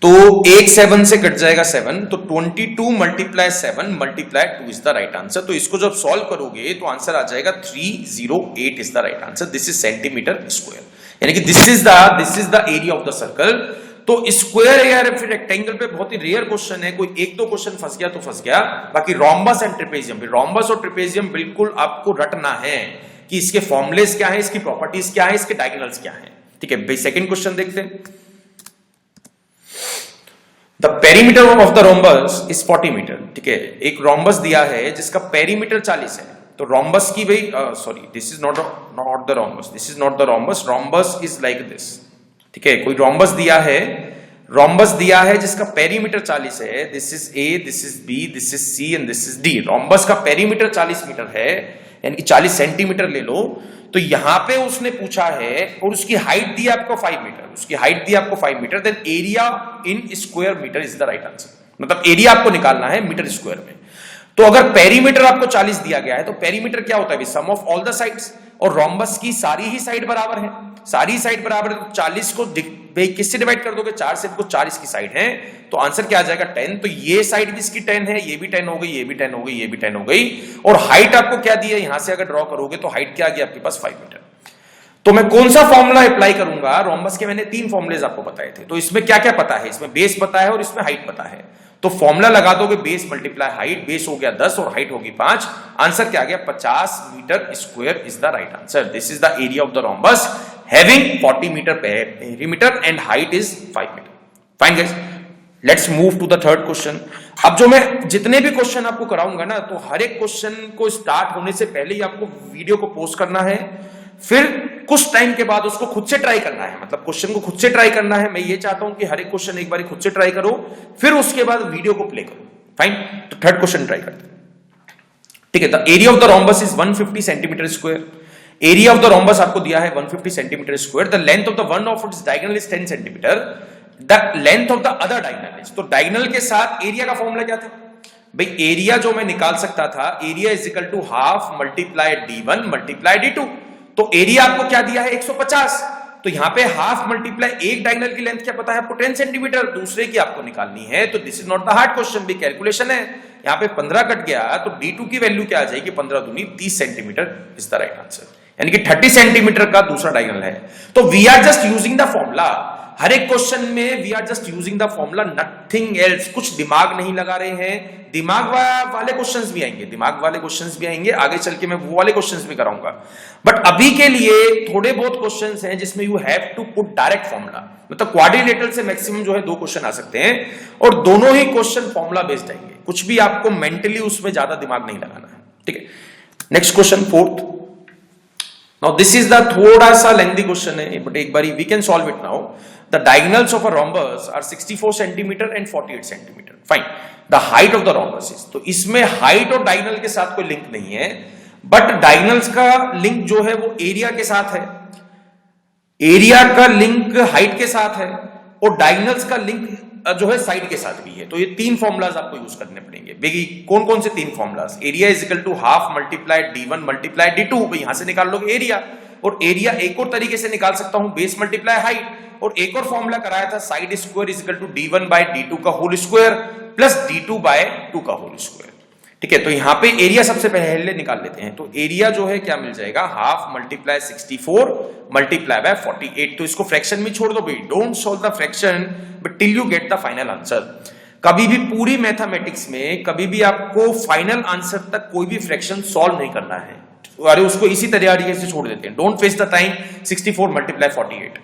तो एक 7 से कट जाएगा 7, तो 22 multiply 7 multiply 2 is the right answer. तो इसको जब सॉल्व करोगे तो आंसर आ जाएगा 308 is the right answer. This is centimetre square, यानी कि this is the area of the circle. तो स्क्वायर या फिर रेक्टेंगल पे बहुत ही रेयर क्वेश्चन है, कोई एक दो क्वेश्चन फंस गया तो फंस गया, बाकी रोम्बस एंड ट्रेपेजियम, रोम्बस और ट्रेपेजियम बिल्कुल आपको रटना है कि इसके फॉर्मुलेस क्या है, इसकी प्रॉपर्टीज क्या है, इसके डायगोनल्स क्या है। ठीक है, सेकंड क्वेश्चन देखते हैं। The perimeter of the rhombus is 40 metre. ठीक है, एक रोम्बस दिया है जिसका पेरीमीटर 40 है। तो रोम्बस की भाई sorry, this is not the rhombus, this is not the rhombus, rhombus is like this. ठीक है, कोई रोम्बस दिया है जिसका पेरीमीटर 40 है। This is A, this is B, this is C and this is D. Rhombus का perimeter 40 metre है, यानी कि 40 सेंटीमीटर ले लो। तो यहां पे उसने पूछा है और उसकी हाइट दी आपको 5 मीटर, उसकी हाइट दी आपको 5 metre, then area in square metre is the right answer. मतलब एरिया आपको निकालना है मीटर स्क्वायर में। तो अगर पेरीमीटर आपको 40 दिया गया है तो पेरीमीटर क्या होता है, सम ऑफ ऑल द साइड्स, और रोम्बस की सारी ही साइड बराबर है, सारी साइड बराबर है। तो 40 को किससे डिवाइड कर दोगे, 4 से, तो 4 इसकी साइड है, तो आंसर क्या आ जाएगा 10। तो ये साइड भी इसकी 10 है, ये भी 10 हो गई, ये भी 10 हो गई, ये भी 10 हो गई। और हाइट आपको क्या दी है, यहां से अगर ड्रॉ करोगे तो हाइट क्या आ गई आपके पास 5 मीटर। तो मैं कौन सा फॉर्मूला अप्लाई करूंगा, रोम्बस के मैंने 3 फॉर्मुलेज आपको बताए थे। तो इसमें क्या क्या पता है, इसमें बेस पता है और इसमें हाइट पता है। तो फॉर्मूला लगा दोगे, बेस मल्टीप्लाई हाइट, बेस हो गया 10 और हाइट होगी 5। आंसर क्या आ गया 50 metre square is the right answer. This is the area of the rhombus having 40 metre perimeter and height is 5 metre. Fine guys, let's move to the third question. अब जो मैं जितने भी क्वेश्चन आपको कराऊंगा ना, तो हर एक क्वेश्चन को स्टार्ट होने से पहले ही आपको वीडियो को पोस्ट करना है, फिर कुछ टाइम के बाद उसको खुद से ट्राई करना है। मतलब क्वेश्चन को खुद से ट्राई करना है। मैं ये चाहता हूं कि हर एक क्वेश्चन एक बार खुद से ट्राई करो, फिर उसके बाद वीडियो को प्ले करो। फाइन, तो थर्ड क्वेश्चन ट्राई करते हैं। ठीक है, the area of the rhombus is 150 centimetre square. Area of the rhombus आपको दिया है 150 centimetre square. The length of the one of its diagonal is 10 centimetre. The length of the other diagonal is, तो diagonal के साथ area का formula क्या था भाई, एरिया जो मैं निकाल सकता था, area is equal to half multiply d1 multiply d2। तो एरिया आपको क्या दिया है 150। तो यहां पे हाफ मल्टीप्लाई, एक डायगोनल की लेंथ क्या पता है आपको 10 सेंटीमीटर, दूसरे की आपको निकालनी है। तो this is not the hard question, भी कैलकुलेशन है। यहां पे 15 कट गया, तो d2 की वैल्यू क्या आ जाएगी, 15 दूनी 30 centimetre is the right answer, यानी कि 30 सेंटीमीटर का दूसरा डायगोनल है। तो we are just using the formula. हर एक क्वेश्चन में we are just using the formula, nothing else. कुछ दिमाग नहीं लगा रहे हैं। दिमाग वाले क्वेश्चंस भी आएंगे, दिमाग वाले क्वेश्चंस भी आएंगे, आगे चल के मैं वो वाले क्वेश्चंस भी कराऊंगा। बट अभी के लिए थोड़े बहुत क्वेश्चंस हैं जिसमें you have to put direct formula. मतलब क्वाड्रिलेटरल से मैक्सिमम जो है 2 क्वेश्चन आ सकते हैं, और दोनों ही क्वेश्चन फॉर्मूला बेस्ड आएंगे। कुछ भी आपको मेंटली उसमें ज्यादा दिमाग नहीं लगाना है। ठीक है, next question, fourth. Now this is the थोड़ा सा लेंथी क्वेश्चन है, बट एक बार we can solve it now. The diagonals of a rhombus are 64 centimeter and 48 centimeter. Fine. The height of the rhombus is, तो इसमें height और diagonal के साथ कोई लिंक नहीं है, बट diagonals का लिंक जो है वो एरिया के साथ है, एरिया का लिंक हाइट के साथ है, और diagonals का लिंक जो है साइड के साथ भी है। तो ये 3 फॉर्मुलाज आपको यूज करने पड़ेंगे। बेगी कौन कौन से 3 formulas, area is equal to half multiply d1 multiply d2। यहां से निकाल लोगे एरिया, और एरिया एक और तरीके से निकाल सकता हूं, बेस मल्टीप्लाई हाइट। और एक और फॉर्मूला कराया था, side square is equal to d1 by d2 का whole square plus d2 bye 2 का होल स्क्वायर। ठीक है, तो यहां पे एरिया सबसे पहले निकाल लेते हैं। तो एरिया जो है क्या मिल जाएगा, हाफ मल्टीप्लाई 64 मल्टीप्लाई बाय 48। तो इसको फ्रैक्शन में छोड़ दो भाई, don't solve the fraction but till you get the final answer. कभी भी पूरी मैथमेटिक्स में कभी भी आपको फाइनल आंसर तक कोई भी फ्रैक्शन सॉल्व नहीं करना है। अरे उसको इसी तरीके से छोड़ देते हैं, don't waste the time. 64 multiply 48।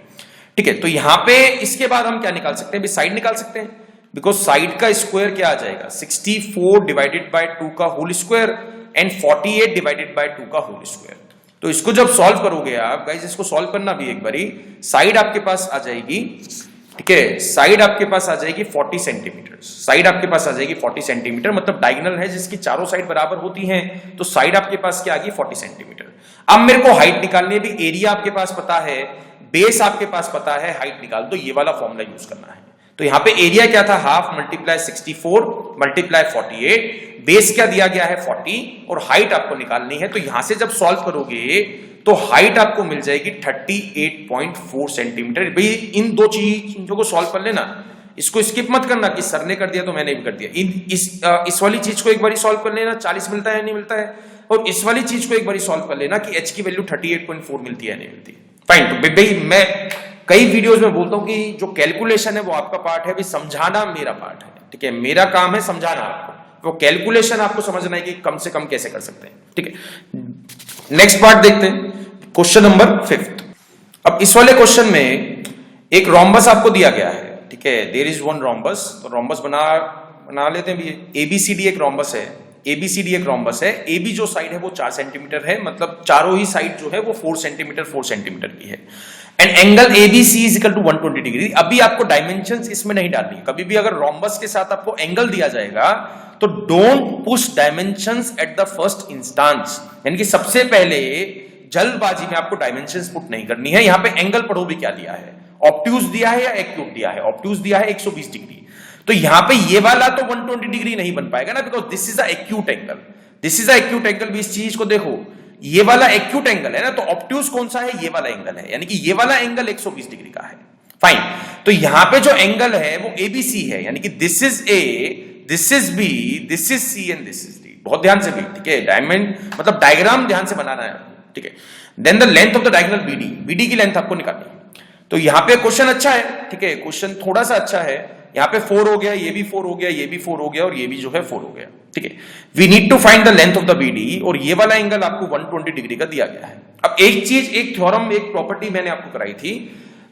ठीक है, तो यहां पे इसके बाद हम क्या निकाल सकते हैं, साइड निकाल सकते हैं, बिकॉज साइड का स्क्वायर क्या आ जाएगा 64 डिवाइडेड बाय 2 का whole square and 48 divided by 2 का होल स्क्वायर। तो इसको जब सॉल्व करोगे आप गाइस, इसको सॉल्व करना भी एक बारी, साइड आपके पास आ जाएगी। ठीक है, साइड आपके पास आ जाएगी 40 सेंटीमीटर, साइड आपके पास आ जाएगी 40 सेंटीमीटर। मतलब डायगोनल है जिसकी चारों साइड बराबर होती हैं, तो साइड आपके पास क्या आ गई 40 सेंटीमीटर। अब मेरे को हाइट निकालनी है, भी एरिया आपके पास पता है, बेस आपके पास पता है, हाइट निकाल दो, ये वाला फॉर्मूला यूज करना है। तो यहां पे एरिया क्या था, हाफ मल्टीप्लाई 64 मल्टीप्लाई 48, बेस क्या दिया गया है 40 और हाइट आपको निकालनी है। तो यहां से जब सॉल्व करोगे तो हाइट आपको मिल जाएगी 38.4 सेंटीमीटर। भाई इन दो चीजों को सॉल्व कर लेना, इसको स्किप मत करना कि सर ने कर दिया तो मैंने भी कर दिया। इस वाली चीज को एक बार सॉल्व कर लेना, 40 मिलता है या नहीं मिलता है, और इस वाली चीज को एक बार सॉल्व कर लेना कि h की वैल्यू 38.4 मिलती है या नहीं मिलती। फाइन। तो भाई मैं कई वीडियोस में बोलता हूं कि जो कैलकुलेशन है वो आपका पार्ट है, भी समझाना मेरा पार्ट है, ठीक है, मेरा काम है समझाना आपको, वो कैलकुलेशन आपको समझना है कि कम से कम कैसे कर सकते हैं, ठीक है। नेक्स्ट पार्ट देखते हैं, क्वेश्चन नंबर 5। अब इस वाले क्वेश्चन में एक रोम्बस आपको दिया गया है, ठीक है, देयर इज वन रोम्बस। तो रोम्बस बना लेते हैं भी। एबीसीडी एक रोम्बस है, एबीसीडी एक रोम्बस है। एबी जो साइड है वो 4 सेंटीमीटर है, मतलब चारों ही साइड जो है वो 4 सेंटीमीटर की है। And angle ABC is equal to 120 degree. अभी आपको डायमेंशंस इसमें नहीं डालनी। कभी भी अगर रोम्बस के साथ आपको एंगल दिया जाएगा तो don't push dimensions at the first instance, यानी कि सबसे पहले जल्दबाजी में आपको डायमेंशंस पुट नहीं करनी है। यहां पे एंगल पढ़ो भी क्या दिया है, ऑब्ट्यूज दिया है या एक्यूट दिया है। ऑब्ट्यूज दिया है 120 डिग्री, तो यहां पे ये वाला तो 120 डिग्री नहीं बन पाएगा ना, because this is a acute angle, this is a acute angle. भी इस चीज को देखो, ये वाला एक्यूट एंगल है ना, तो ऑब्ट्यूज कौन सा है, ये वाला एंगल है, यानी कि ये वाला एंगल 120 डिग्री का है। फाइन। तो यहां पे जो एंगल है वो एबीसी है, यानी कि this is A, this is B, this is C and this is D. बहुत ध्यान से भी, ठीक है, डायमंड मतलब डायग्राम ध्यान से बनाना है, ठीक है। Then the length of the diagonal BD, BD की लेंथ आपको निकालनी है। तो यहां पे क्वेश्चन अच्छा है, ठीक है, क्वेश्चन थोड़ा सा अच्छा है। यहां पे 4 हो गया, ये भी 4 हो गया, ये भी 4 हो गया और ये भी जो है 4 हो गया, ठीक है। We need to find the length of the BD, और ये वाला एंगल आपको 120 डिग्री का दिया गया है। अब एक चीज, एक थ्योरम, एक प्रॉपर्टी मैंने आपको कराई थी,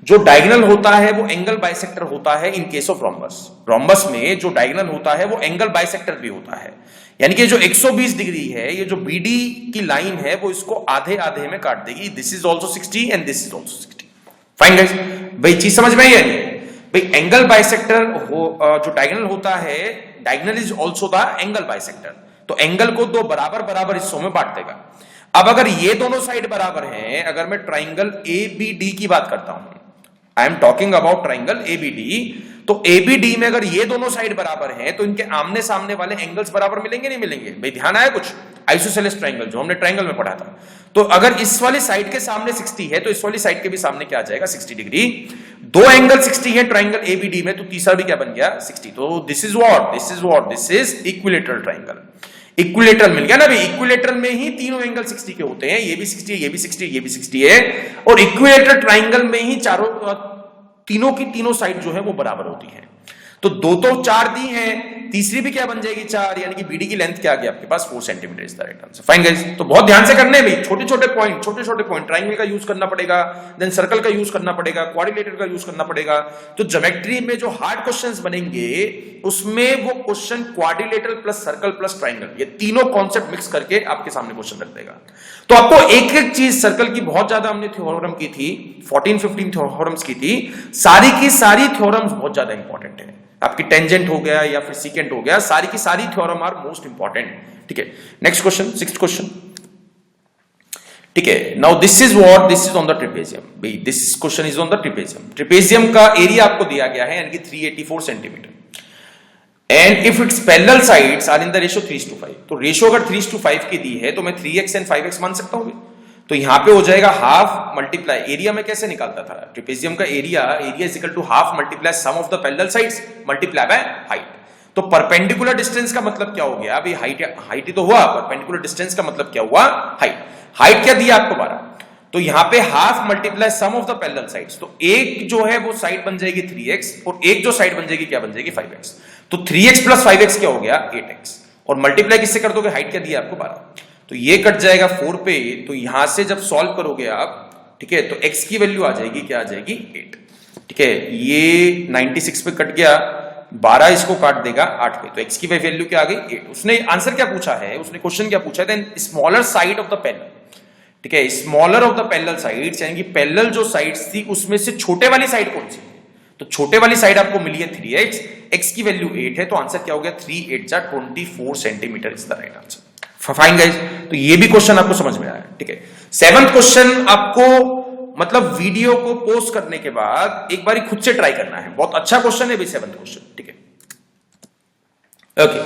जो डायगोनल होता है वो एंगल बाइसेक्टर होता है in case of rhombus. Rhombus में जो डायगोनल होता है वो एंगल बाइसेक्टर भी होता है, यानी कि जो 120 डिग्री है, ये जो बीडी की लाइन है वो इसको आधे आधे में काट देगी। This is also 60 and this is also 60। Fine guys, भाई चीज समझ में आई है नहीं? भाई एंगल बाइसेक्टर जो डायगोनल होता है, diagonal is also the angle bisector. तो एंगल को दो बराबर बराबर हिस्सों में बांट देगा। अब अगर ये दोनों साइड बराबर हैं, अगर मैं ट्राइंगल एबीडी की बात करता हूं, I am talking about triangle ABD, तो एबीडी में अगर ये दोनों साइड बराबर हैं तो इनके आमने सामने वाले एंगल्स बराबर मिलेंगे नहीं मिलेंगे? भाई ध्यान आया कुछ? आइसोसेलेस ट्राइंगल जो हमने ट्राइंगल में पढ़ा था, तो अगर इस वाली साइड के सामने 60 है तो इस वाली साइड के भी सामने क्या आ जाएगा? 60 डिग्री। दो एंगल 60 है ट्राइंगल एबीडी में, तो तीसरा भी क्या बन गया? 60। तो this is equilateral triangle. Equilateral मिल गया ना भाई। इक्विलेटरल में ही तीनों एंगल 60 के होते हैं, ये भी 60 है, ये भी 60 है, ये भी 60 है, और इक्विलेटरल ट्राइंगल में ही तीनों की तीनों साइड जो है वो बराबर होती है। तो दो तो 4 दी हैं, तीसरी भी क्या बन जाएगी? 4, यानी कि बीडी की लेंथ क्या आ गई आपके पास? 4 centimetre is the right answer. Fine guys, तो बहुत ध्यान से करने भाई, छोटे छोटे पॉइंट, ट्राइंगल का यूज करना पड़ेगा, देन सर्कल का यूज करना पड़ेगा, क्वाड्रिलेटरल का यूज करना पड़ेगा। तो ज्योमेट्री में जो हार्ड क्वेश्चंस बनेंगे उसमें वो question quadrilateral plus circle plus triangle, ये तीनों कॉन्सेप्ट मिक्स करके आपके सामने क्वेश्चन रख देगा। तो आपको एक एक चीज, सर्कल की बहुत ज्यादा हमने थ्योरम की थी, 14-15 थ्योरम्स की थी, सारी की सारी थ्योरम्स बहुत ज्यादा इंपॉर्टेंट है। आपकी टेंजेंट हो गया या फिर सीकेंट हो गया, सारी की सारी थ्योरम आर मोस्ट इंपॉर्टेंट, ठीक है। नेक्स्ट क्वेश्चन, 6th क्वेश्चन, ठीक है। Now this is on the trapezium. भाई this question is on the trapezium. Trapezium का एरिया आपको दिया गया है, यानी कि 384 centimetre, and if its parallel sides are in the ratio 3:5। तो रेशियो अगर 3:5 की दी है तो मैं 3x एंड 5x मान सकता हूं। तो यहां पे हो जाएगा हाफ मल्टीप्लाई एरिया में कैसे निकालता था? ट्रेपेजियम का area is equal to half multiply sum of the parallel sides multiply by height. तो परपेंडिकुलर डिस्टेंस का मतलब क्या हो गया? अभी हाइट ही तो हुआ, परपेंडिकुलर डिस्टेंस का मतलब क्या हुआ? हाइट क्या दिया आपको? 12। तो यहां पे half multiply sum of the parallel sides, तो एक जो है वो साइड बन जाएगी 3x और एक जो साइड बन जाएगी क्या बन जाएगी? 5x। तो 3x प्लस 5x क्या हो गया? 8x। और मल्टीप्लाई किससे कर दोगे? हाइट क्या दिया आपको? 12। तो ये कट जाएगा 4 पे, तो यहां से जब सॉल्व करोगे आप, ठीक है, तो x की वैल्यू आ जाएगी, क्या आ जाएगी? 8, ठीक है। ये 96 पे कट गया, 12 इसको काट देगा 8 पे, तो x की वैल्यू क्या आ गई? 8। उसने आंसर क्या पूछा है? उसने क्वेश्चन क्या पूछा है? Then smaller side of the parallel, ठीक है, smaller of the parallel sides, यानी कि पैरेलल जो साइड्स थी उसमें से छोटे वाली साइड कौन सी है? तो छोटे वाली साइड आपको मिली है 3x, x की वैल्यू 8 है, तो आंसर क्या हो गया? 3 8 जा 24 centimetre is the right answer. Fine guys, तो ये भी क्वेश्चन आपको समझ में आया, ठीक है। 7th क्वेश्चन आपको मतलब वीडियो को पोस्ट करने के बाद एक बार खुद से ट्राई करना है। बहुत अच्छा क्वेश्चन है, 7th क्वेश्चन, ठीक है। ओके,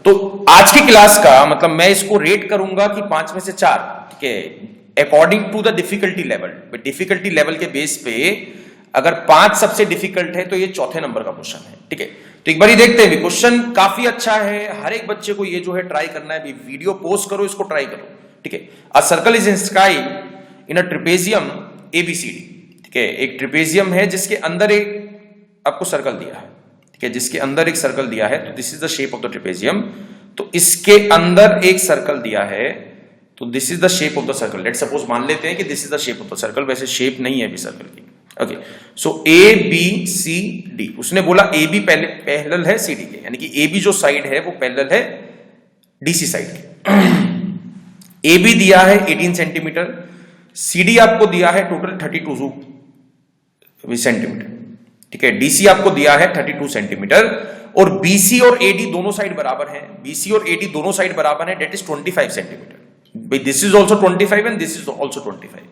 तो आज की क्लास का मतलब मैं इसको रेट करूंगा कि 5 में से 4, ठीक है, according to the difficulty level. Difficulty level के बेस पे अगर 5 सबसे डिफिकल्ट है तो ये 4थे नंबर का क्वेश्चन है, ठीक है। तो एक बार देखते हैं, क्वेश्चन काफी अच्छा है, हर एक बच्चे को ये जो है ट्राई करना है। वीडियो पोस्ट करो, इसको ट्राई करो, ठीक है। A circle is inscribed in a trapezium ABCD, ठीक है। एक ट्रेपेजियम है जिसके अंदर एक आपको सर्कल दिया है, ठीक है, जिसके अंदर एक सर्कल दिया है। तो this is the shape of the trapezium. तो इसके अंदर एक सर्कल दिया है, तो this is the shape of the circle. Let suppose मान लेते हैं कि this is the shape of the circle, वैसे शेप नहीं है अभी सर्कल की। ओके, सो ABCD, उसने बोला AB पहले पैरेलल है CD के, यानी कि AB जो साइड है वो पैरेलल है DC साइड के। AB दिया है 18 सेंटीमीटर, CD आपको दिया है टोटल 32 सेंटीमीटर, ठीक है। DC आपको दिया है 32 सेंटीमीटर और BC और AD दोनों साइड बराबर हैं। BC और AD दोनों साइड बराबर हैं, डेट इज 25 सेंटीमीटर। भाई this is also 25 and this is also 25।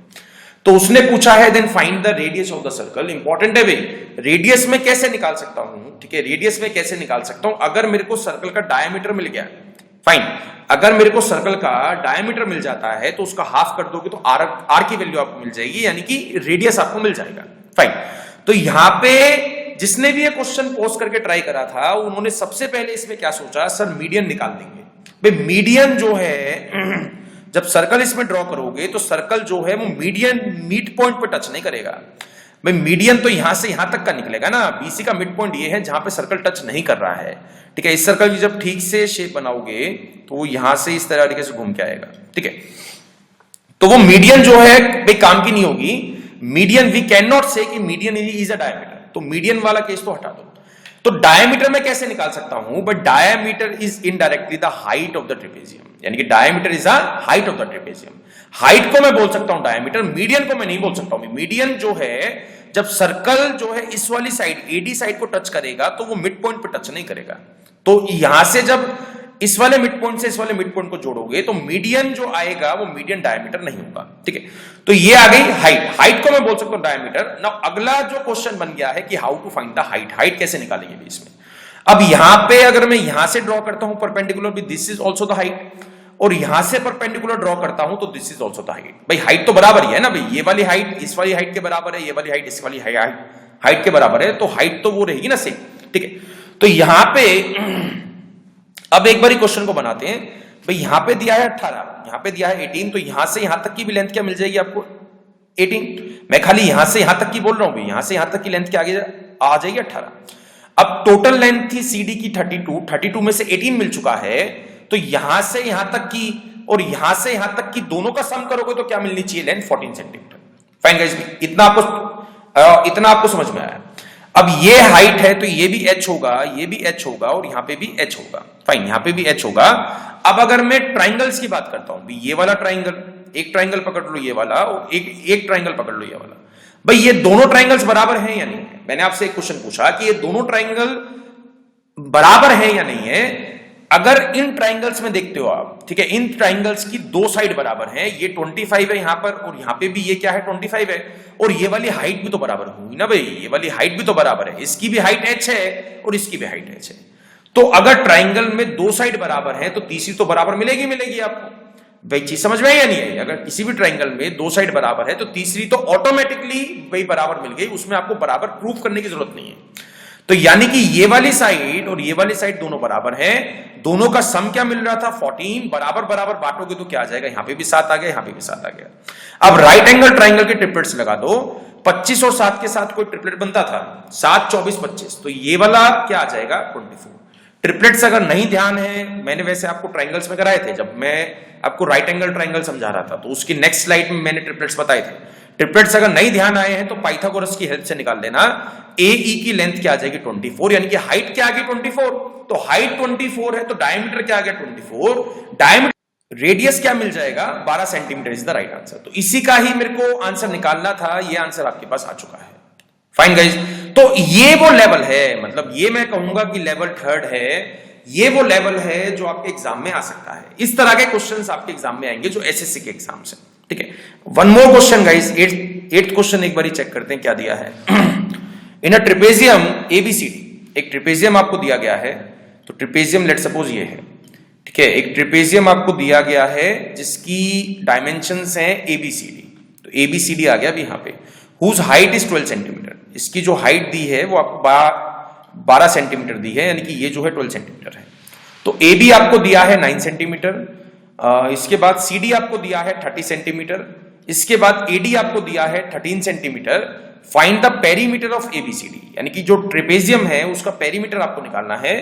तो उसने पूछा है then find the radius of the circle. Important है भाई, रेडियस में कैसे निकाल सकता हूं, ठीक है। रेडियस में कैसे निकाल सकता हूं, अगर मेरे को सर्कल का डायमीटर मिल गया, फाइन। अगर मेरे को सर्कल का डायमीटर मिल जाता है तो उसका हाफ कर दोगे तो आर की वैल्यू आपको मिल जाएगी, यानी कि रेडियस आपको मिल जाएगा, फाइन। तो यहां पे जिसने भी ये क्वेश्चन पोस्ट करके ट्राई करा था, उन्होंने सबसे पहले इसमें क्या सोचा, सर मीडियन निकाल देंगे। भाई मीडियन जो है, जब सर्कल इसमें ड्रॉ करोगे तो सर्कल जो है वो मीडियन मिड पॉइंट पे टच नहीं करेगा। भाई मीडियन तो यहां से यहां तक का निकलेगा ना। BC का मिड पॉइंट ये है जहां पे सर्कल टच नहीं कर रहा है, ठीक है। इस सर्कल की जब ठीक से शेप बनाओगे तो यहां से इस तरीके से घूम के आएगा, ठीक है। तो वो मीडियन जो है भाई काम की नहीं होगी। मीडियन वी कैन नॉट से कि मीडियन इज अ डायमीटर, तो मीडियन वाला केस तो हटा दो। तो डायमीटर में कैसे निकाल सकता हूं, but diameter is indirectly the height of the trapezium, यानी कि diameter is the height of the trapezium. Height को मैं बोल सकता हूं डायमीटर, मीडियन को मैं नहीं बोल सकता हूं। मीडियन जो है, जब सर्कल जो है इस वाली साइड AD साइड को टच करेगा तो वो मिड पॉइंट पे टच नहीं करेगा। तो यहां से जब इस वाले मिड पॉइंट से इस वाले मिड पॉइंट को जोड़ोगे तो मीडियन जो आएगा वो मीडियन डायमीटर नहीं होगा, ठीक है। तो ये आ गई हाइट। हाइट को मैं बोल सकता हूं डायमीटर। नाउ अगला जो क्वेश्चन बन गया है कि how to find the height. Height कैसे निकालेंगे इसमें। अब यहां पे अगर मैं यहां से ड्रॉ करता हूं परपेंडिकुलर भी, this is also the height, और यहां से परपेंडिकुलर ड्रॉ करता हूं तो this is also the height. भाई हाइट तो बराबर ही है ना भाई, ये वाली हाइट इस वाली हाइट के बराबर है, ये वाली हाइट इस वाली हाइट के बराबर है, तो हाइट तो वो रहेगी ना सेम, ठीक है। तो यहां पे अब एक बार क्वेश्चन को बनाते हैं। भाई यहां पे दिया है 18, यहां पे दिया है 18, तो यहां से यहां तक की भी लेंथ क्या मिल जाएगी आपको, 18। मैं खाली यहां से यहां तक की बोल रहा हूं भाई, यहां से यहां तक की लेंथ क्या आगे आ जाएगी 18। अब टोटल लेंथ थी CD की 32 में से 18 मिल चुका है, तो यहां से यहां तक की और यहां से यहां तक की दोनों का सम करोगे तो क्या मिलनी चाहिए, लेंथ 14 सेंटीमीटर। फाइन गाइस, इतना आपको समझ में आया। अब ये हाइट है तो ये भी h होगा, ये भी h होगा और यहां पे भी h होगा, फाइन, यहां पे भी h होगा। अब अगर मैं ट्राइंगल्स की बात करता हूं, ये वाला ट्राइंगल, एक ट्राइंगल पकड़ लो ये वाला, और एक ट्राइंगल पकड़ लो ये वाला। भाई ये दोनों ट्राइंगल्स बराबर हैं या नहीं है। मैंने आपसे एक क्वेश्चन पूछा कि ये दोनों ट्राइंगल बराबर हैं या नहीं है। अगर इन ट्राइंगल्स में देखते हो आप, ठीक है, इन ट्राइंगल्स की दो साइड बराबर हैं, ये 25 है यहां पर और यहां पे भी ये क्या है 25 है, और ये वाली हाइट भी तो बराबर होगी ना भाई, ये वाली हाइट भी तो बराबर है, इसकी भी हाइट h है और इसकी भी हाइट h है। तो अगर ट्राइंगल में दो साइड बराबर है तो तीसरी तो बराबर मिलेगी आपको। भाई चीज समझ में आई या नहीं है। अगर किसी भी ट्राइंगल में दो साइड बराबर है तो तीसरी तो ऑटोमेटिकली भाई बराबर मिल गई, उसमें आपको बराबर प्रूफ करने की जरूरत नहीं है। तो यानी कि ये वाली साइड और ये वाली साइड दोनों बराबर हैं, दोनों का सम क्या मिल रहा था 14, बराबर बराबर बांटोगे तो क्या आ जाएगा, यहां पे भी 7 आ गया, यहां पे भी 7 आ गया। अब राइट एंगल ट्राइंगल के ट्रिपलेट्स लगा दो, 25 और 7 के साथ कोई ट्रिपलेट बनता था, 7, 24, 25, तो ये वाला क्या आ जाएगा 24। ट्रिपलेट्स अगर नहीं ध्यान है, मैंने वैसे आपको ट्राइंगल्स में कराए थे, जब मैं आपको राइट एंगल ट्राइंगल समझा रहा था तो उसकी नेक्स्ट स्लाइड में मैंने ट्रिपलेट्स बताए थे। ट्रिपलेट्स अगर नहीं ध्यान आए हैं तो पाइथागोरस की हेल्प से निकाल लेना। AE की लेंथ क्या आ जाएगी 24, यानी कि हाइट क्या आ गई 24, तो हाइट 24 है तो डायमीटर क्या आ गया 24, डायमीटर रेडियस क्या मिल जाएगा 12 centimetre is the right answer. तो इसी का ही मेरे को आंसर निकालना था, ये आंसर आपके पास आ चुका है। फाइन गाइज, तो ये वो लेवल है, मतलब ये मैं कहूंगा कि लेवल 3 है, ये वो लेवल है जो आपके एग्जाम में आ सकता है। इस तरह के क्वेश्चंस आपके एग्जाम में आएंगे जो एसएससी के एग्जाम से, ठीक है। One more question guys, 8th question एक बार चेक करते हैं क्या दिया है। इन अ ट्रिपेजियम एबीसीडी, एक ट्रिपेजियम आपको दिया गया है, तो ट्रिपेजियम लेट सपोज ये है, ठीक है, एक ट्रिपेजियम आपको दिया गया है जिसकी डायमेंशंस हैं एबीसीडी, तो एबीसीडी आ गया अभी यहाँ पे, हुज हाइट इज 12 सेंटीमीटर, इसकी जो हाइट दी है वो आपको 12 सेंटीमीटर दी है, यानी कि ये जो है 12 सेंटीमीटर है। तो ए बी आपको दिया है 9 सेंटीमीटर, इसके बाद सी डी आपको दिया है 30 सेंटीमीटर, इसके बाद ए डी आपको दिया है 13 centimetre. Find the perimeter of ABCD, यानी कि जो ट्रेपेजियम है उसका पेरीमीटर आपको निकालना है।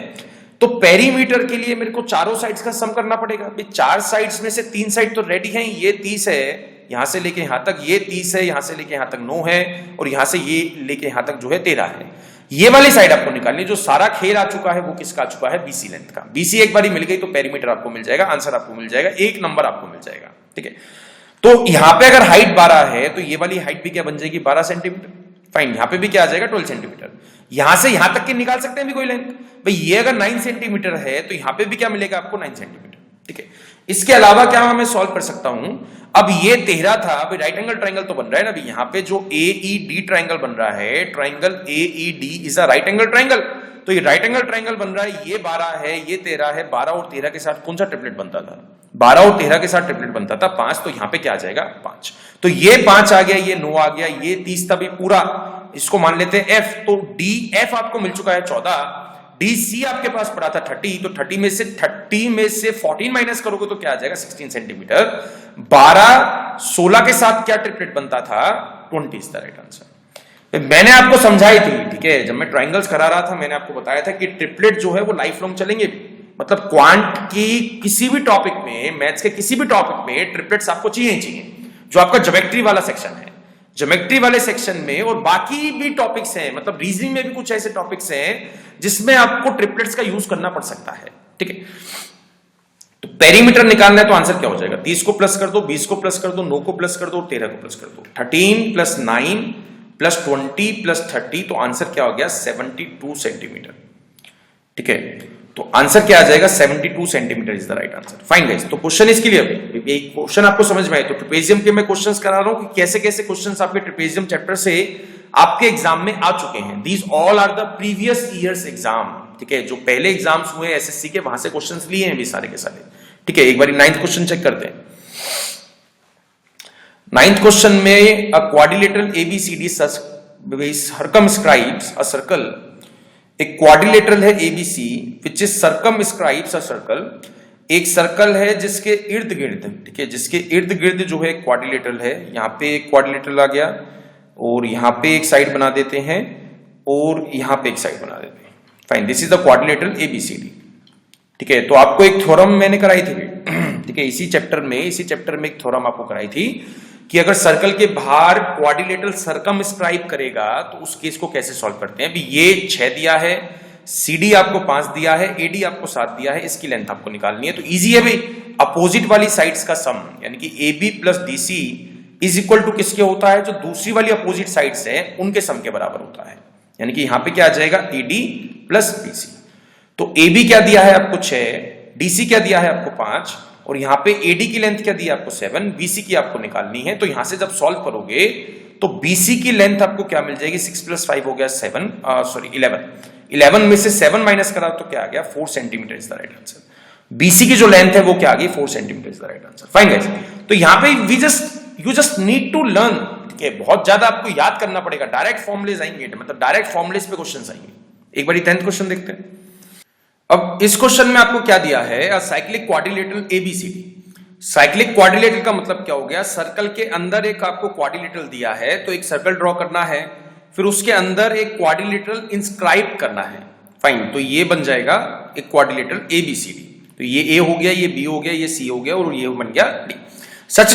तो पेरीमीटर के लिए मेरे को चारों साइड्स का सम करना पड़ेगा। भाई 4 साइड्स में से 3 साइड तो रेडी हैं, ये 30 है, यहां से लेके यहां तक ये 30 है, यहां से लेके यहां तक 9 है, और यहां से ये लेके यहां तक जो है 13 है। ये वाली साइड आपको निकालनी, जो सारा खेल आ चुका है वो किसका आ चुका है, बीसी लेंथ का। बीसी एक बार मिल गई तो पेरीमीटर आपको मिल जाएगा, आंसर आपको मिल जाएगा, एक नंबर आपको मिल जाएगा, ठीक है। तो यहां पे अगर हाइट 12 है तो ये वाली हाइट भी क्या बन जाएगी, 12 सेंटीमीटर। फाइन, यहां पे भी क्या आ जाएगा, 12 सेंटीमीटर। यहां से यहां तक के निकाल सकते हैं भी कोई लेंथ। भाई ये अगर 9 सेंटीमीटर है तो यहां पे भी क्या मिलेगा आपको, 9 सेंटीमीटर, ठीक है। इसके अलावा क्या मैं सॉल्व कर सकता हूं, अब ये 13 था, अभी राइट एंगल ट्राइंगल तो बन रहा है ना, अभी यहाँ पे जो AED ट्राइंगल बन रहा है, triangle AED is a right angle triangle, तो ये राइट एंगल ट्राइंगल बन रहा है, ये 12 है, ये 13 है, 12 और 13 के साथ कौन सा ट्रिपलेट बनता था, 12 और 13 के साथ ट्रिपलेट बनता था 5, तो यहाँ पे क्या आ जाएगा 5, तो ये 5 आ गया, ये 9 आ गया, ये 30 था भी पूरा, इसको मान लेते हैं F, तो DF आपको मिल चुका है 14, DC आपके पास पड़ा था 30, तो 30 में से 14 माइनस करोगे तो क्या आ जाएगा 16 सेंटीमीटर। 12 16 के साथ क्या ट्रिपलेट बनता था, 20 इज द राइट आंसर। मैंने आपको समझाई थी, ठीक है, जब मैं ट्राइंगल्स करा रहा था मैंने आपको बताया था कि ट्रिपलेट जो है वो लाइफ लॉन्ग चलेंगे भी, मतलब क्वांट की किसी भी टॉपिक में, मैथ्स के किसी भी टॉपिक में ट्रिपलेट्स आपको चाहिए, जो आपका ज्योमेट्री वाला सेक्शन है, ज्योमेट्री वाले सेक्शन में, और बाकी भी टॉपिक्स हैं, मतलब रीजनिंग में भी कुछ ऐसे टॉपिक्स हैं जिसमें आपको ट्रिपलेट्स का यूज करना पड़ सकता है, ठीक है। तो पेरीमीटर निकालना है तो आंसर क्या हो जाएगा, 30 को प्लस कर दो, 20 को प्लस कर दो, 9 को प्लस कर दो, 13 को प्लस कर दो, 13 प्लस 9 प्लस 20 प्लस 30, तो आंसर क्या हो गया 72 सेंटीमीटर, ठीक है। तो आंसर क्या आ जाएगा 72 centimetre is the right answer. Fine guys, तो क्वेश्चन इसके लिए एक क्वेश्चन आपको समझ में आए, तो ट्रेपेजियम के मैं क्वेश्चंस करा रहा हूं कि कैसे कैसे क्वेश्चंस आपके ट्रेपेजियम चैप्टर से आपके एग्जाम में आ चुके हैं। These all are the previous years exam, ठीक है, जो पहले एग्जाम्स हुए एसएससी के, वहां से क्वेश्चंस लिए हैं भी सारे के सारे, ठीक है। एक बार 9th क्वेश्चन चेक करते हैं। 9th क्वेश्चन में a quadrilateral ABCD circumscribes a circle, एक क्वाड्रिलेटरल है ABC which is circumscribes a circle, एक सर्कल है जिसके इर्द गिर्द, ठीक है, जिसके इर्द गिर्द जो है क्वाड्रिलेटरल है, यहाँ पे एक क्वाड्रिलेटरल आ गया, और यहाँ पे एक साइड बना देते हैं, और यहाँ पे एक साइड बना देते हैं। Fine, this is the quadrilateral ABCD, ठीक है। तो आपको एक थ्योरम मैंने कराई थी, ठीक है, इसी चैप्टर में एक थ्योरम आपको कराई थी कि अगर सर्कल के बाहर क्वाड्रिलेटरल सर्कमस्क्राइब करेगा तो उस केस को कैसे सॉल्व करते हैं। अभी ये 6 दिया है, CD आपको 5 दिया है, AD आपको 7 दिया है, इसकी लेंथ आपको निकालनी है, तो इजी है भाई। अपोजिट वाली साइड्स का सम, यानी कि AB plus DC is equal to किसके होता है, जो दूसरी वाली अपोजिट साइड्स है उनके सम के बराबर होता है, यानी कि यहां पे क्या आ जाएगा AD प्लस BC। तो AB क्या दिया है आपको 6, DC क्या दिया है आपको 5, और यहां पे AD की लेंथ क्या दी है आपको 7, BC की आपको निकालनी है। तो यहां से जब सॉल्व करोगे तो BC की लेंथ आपको क्या मिल जाएगी, 6 प्लस 5 हो गया 7, सॉरी 11 में से 7 माइनस करा तो क्या आ गया 4 centimetre is the right answer. BC की जो लेंथ है वो क्या आ गई 4 centimetre is the right answer. Fine guys, तो यहां पे you just need to learn, ठीक है, बहुत ज्यादा आपको याद करना पड़ेगा, डायरेक्ट फॉर्मुलेज आएंगे, मतलब डायरेक्ट फॉर्मुलेज पे क्वेश्चंस आएंगे। एक बार 10th क्वेश्चन देखते हैं। अब इस क्वेश्चन में आपको क्या दिया है, cyclic quadrilateral ABCD. Cyclic quadrilateral का मतलब क्या हो गया, सर्कल के अंदर एक आपको क्वाड्रिलेटरल दिया है, तो एक सर्कल ड्रॉ करना है, फिर उसके अंदर एक क्वाड्रिलेटरल इंस्क्राइब करना है। फाइन, तो ये बन जाएगा एक क्वाड्रिलेटरल एबीसीडी। तो ये ए हो गया, ये बी हो गया, ये सी हो गया, और ये बन गया D. Such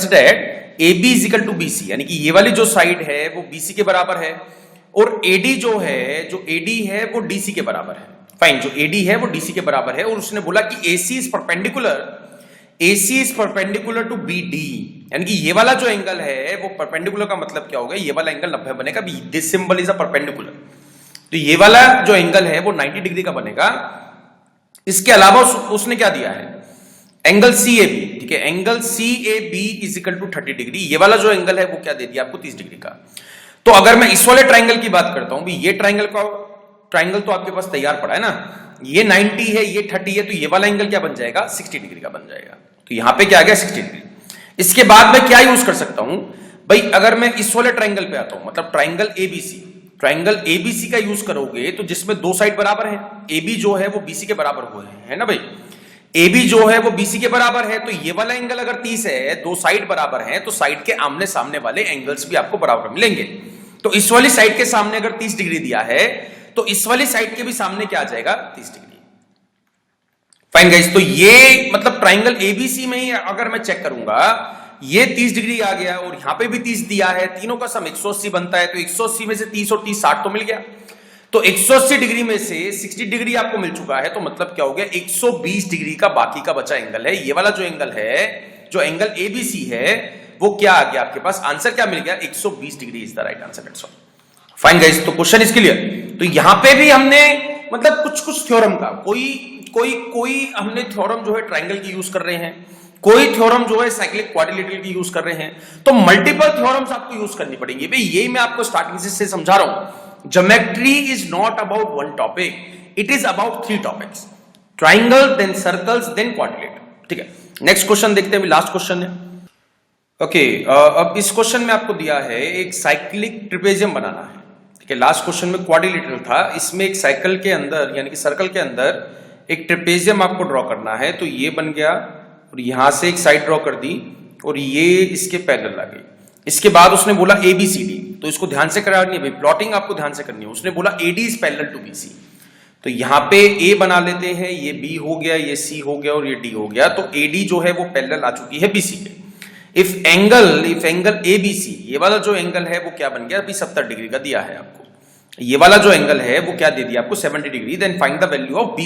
that AB is equal to BC, यानी कि ये वाली जो साइड है वो BC के बराबर है, और AD जो AD है वो DC के बराबर है। फाइन, जो AD है वो DC के बराबर है, और उसने बोला कि AC is perpendicular to BD, यानी कि ये वाला जो एंगल है वो परपेंडिकुलर का मतलब क्या होगा, ये वाला एंगल 90 बनेगा, this symbol is a perpendicular, तो ये वाला जो एंगल है वो 90 डिग्री का बनेगा। इसके अलावा उसने क्या दिया है, एंगल सी ए बी, ठीक है, angle C A B is equal to 30 degree. ये वाला जो एंगल है वो क्या दे दिया आपको 30 डिग्री का। तो अगर मैं इस वाले ट्राइंगल की बात करता हूं, ये ट्राइंगल तो आपके पास तैयार पड़ा है ना, ये 90 है, ये 30 है, तो ये वाला एंगल क्या बन जाएगा 60 डिग्री का बन जाएगा। तो यहां पे क्या आ गया 60 डिग्री। इसके बाद मैं क्या यूज कर सकता हूं भाई, अगर मैं इस वाले ट्राइंगल पे आता हूं, मतलब ट्राइंगल एबीसी का यूज करोगे तो जिसमें दो साइड बराबर है, एबी जो है वो बीसी के बराबर हुए है ना भाई, एबी जो है वो बीसी के बराबर है, तो ये वाला एंगल अगर 30 है, दो साइड बराबर है, तो साइड के आमने सामने वाले एंगल्स भी आपको बराबर मिलेंगे। तो इस वाली साइड के सामने अगर 30 डिग्री दिया है, तो इस वाली साइड के भी सामने क्या आ जाएगा 30 डिग्री। फाइन गाइस, तो ये मतलब ट्राइंगल एबीसी में ही अगर मैं चेक करूंगा, ये 30 डिग्री आ गया और यहां पे भी 30 दिया है, तीनों का सम 180 बनता है, तो 180 में से 30 और 30 60 तो मिल गया। तो 180 डिग्री में से 60 डिग्री आपको मिल चुका है, तो मतलब क्या हो गया 120 डिग्री का बाकी का बचा एंगल है। ये वाला जो एंगल है, जो एंगल एबीसी है, वो क्या आ गया आपके पास, आंसर क्या मिल गया 120 degree is the right answer. That's all. Fine guys, तो क्वेश्चन इज क्लियर। तो यहां पे भी हमने मतलब कुछ थ्योरम का कोई हमने थ्योरम जो है ट्राइंगल की यूज कर रहे हैं, कोई थ्योरम जो है साइक्लिक क्वाड्रिलेटरल की यूज कर रहे हैं, तो मल्टीपल थ्योरम्स आपको यूज करनी पड़ेंगी भाई। यही मैं आपको स्टार्टिंग से समझा रहा हूं, geometry is not about one topic, it is about 3 topics, triangle, then circles, then quadrilateral. ठीक है, नेक्स्ट क्वेश्चन देखते हैं, लास्ट क्वेश्चन है। ओके, अब इस क्वेश्चन में आपको दिया है एक साइक्लिक ट्रिपेजियम बनाना है। ठीक है, लास्ट क्वेश्चन में क्वाड्रिलेटरल था, इसमें एक साइकिल के अंदर यानी कि सर्कल के अंदर एक ट्रिपेजियम आपको ड्रॉ करना है। तो ये बन गया और यहां से एक साइड ड्रॉ कर दी और ये इसके पैरेलल आ गई। इसके बाद उसने बोला ABCD, तो इसको ध्यान से करानी है भाई, प्लॉटिंग आपको ध्यान से करनी है। उसने बोला AD is parallel to BC, तो यहां पे A बना लेते हैं, ये B हो गया, ये C हो गया और ये D हो गया, तो AD जो है वो पैरेलल आ चुकी है BC पे। इफ एंगल ABC, ये वाला जो एंगल है वो क्या बन गया अभी 70 डिग्री का दिया है आपको, ये वाला जो एंगल है वो क्या दे दिया आपको 70 degree. Then find the value of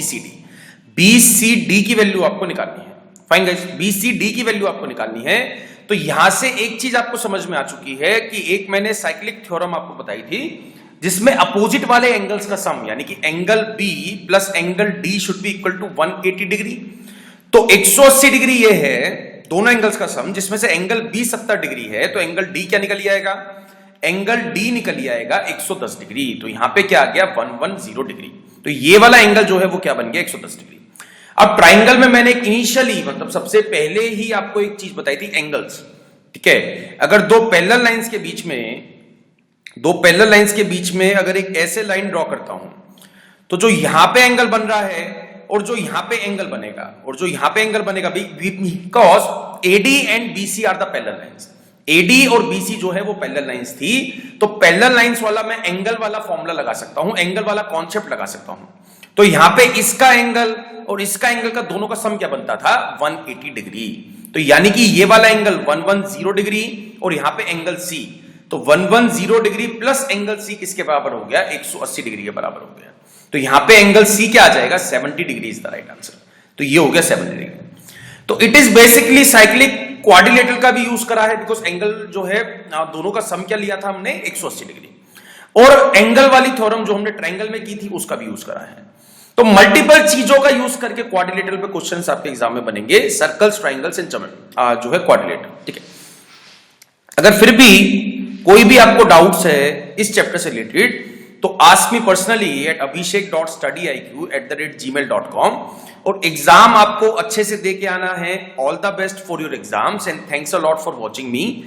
BCD की वैल्यू आपको निकालनी है। फाइन गाइस, BCD की वैल्यू आपको निकालनी है। तो यहां से एक चीज आपको समझ में आ चुकी है कि एक मैंने साइक्लिक थ्योरम आपको बताई थी जिसमें अपोजिट वाले एंगल्स का सम यानी कि angle B plus angle D should be equal to 180 degree. तो 180 डिग्री ये है दोनों एंगल्स का सम, जिसमें से एंगल B 70 डिग्री है, तो एंगल D क्या निकल आएगा, एंगल D निकल आएगा 110 डिग्री। तो यहां पे क्या आ गया 110 डिग्री। तो ये वाला एंगल जो है वो क्या बन गया 110 डिग्री। अब ट्राइंगल में मैंने इनिशियली मतलब सबसे पहले ही आपको एक चीज बताई थी, एंगल्स। ठीक है, अगर दो पैरेलल लाइंस के बीच में अगर एक ऐसे लाइन ड्रॉ करता हूं, तो जो यहां पे एंगल बन रहा है और जो यहां पे एंगल बनेगा because AD and BC are the parallel lines. AD और BC जो है वो पैरेलल लाइंस थी, तो पैरेलल लाइंस वाला मैं एंगल वाला फॉर्मूला लगा सकता हूं, एंगल वाला कॉन्सेप्ट लगा सकता हूं। तो यहां पे इसका एंगल और इसका एंगल का दोनों का सम क्या बनता था 180 डिग्री। तो यानी कि ये वाला एंगल 110 डिग्री और यहां पे एंगल C, तो 110 डिग्री प्लस एंगल C किसके बराबर हो गया 180 डिग्री के बराबर हो गया। तो यहां पे एंगल C क्या आ जाएगा 70 degree is the right answer. तो ये हो गया 70 डिग्री। तो it is basically cyclic quadrilateral का भी यूज करा है, बिकॉज एंगल जो है दोनों का सम क्या लिया था हमने 180 डिग्री, और एंगल वाली थ्योरम जो हमने ट्राइंगल में की थी उसका भी यूज करा है। तो मल्टीपल चीजों का यूज करके क्वाड्रिलेटरल पे क्वेश्चंस आपके एग्जाम में बनेंगे, सर्कल्स, ट्राइंगल्स एंड जो है क्वाड्रिलेटरल। ठीक है, अगर फिर भी कोई भी आपको डाउट्स है इस चैप्टर से रिलेटेड तो ask me personally eight abhishek.studyiq@gmail.com। और एग्जाम आपको अच्छे से दे के आना है। All the best for your exams and thanks a lot for watching me.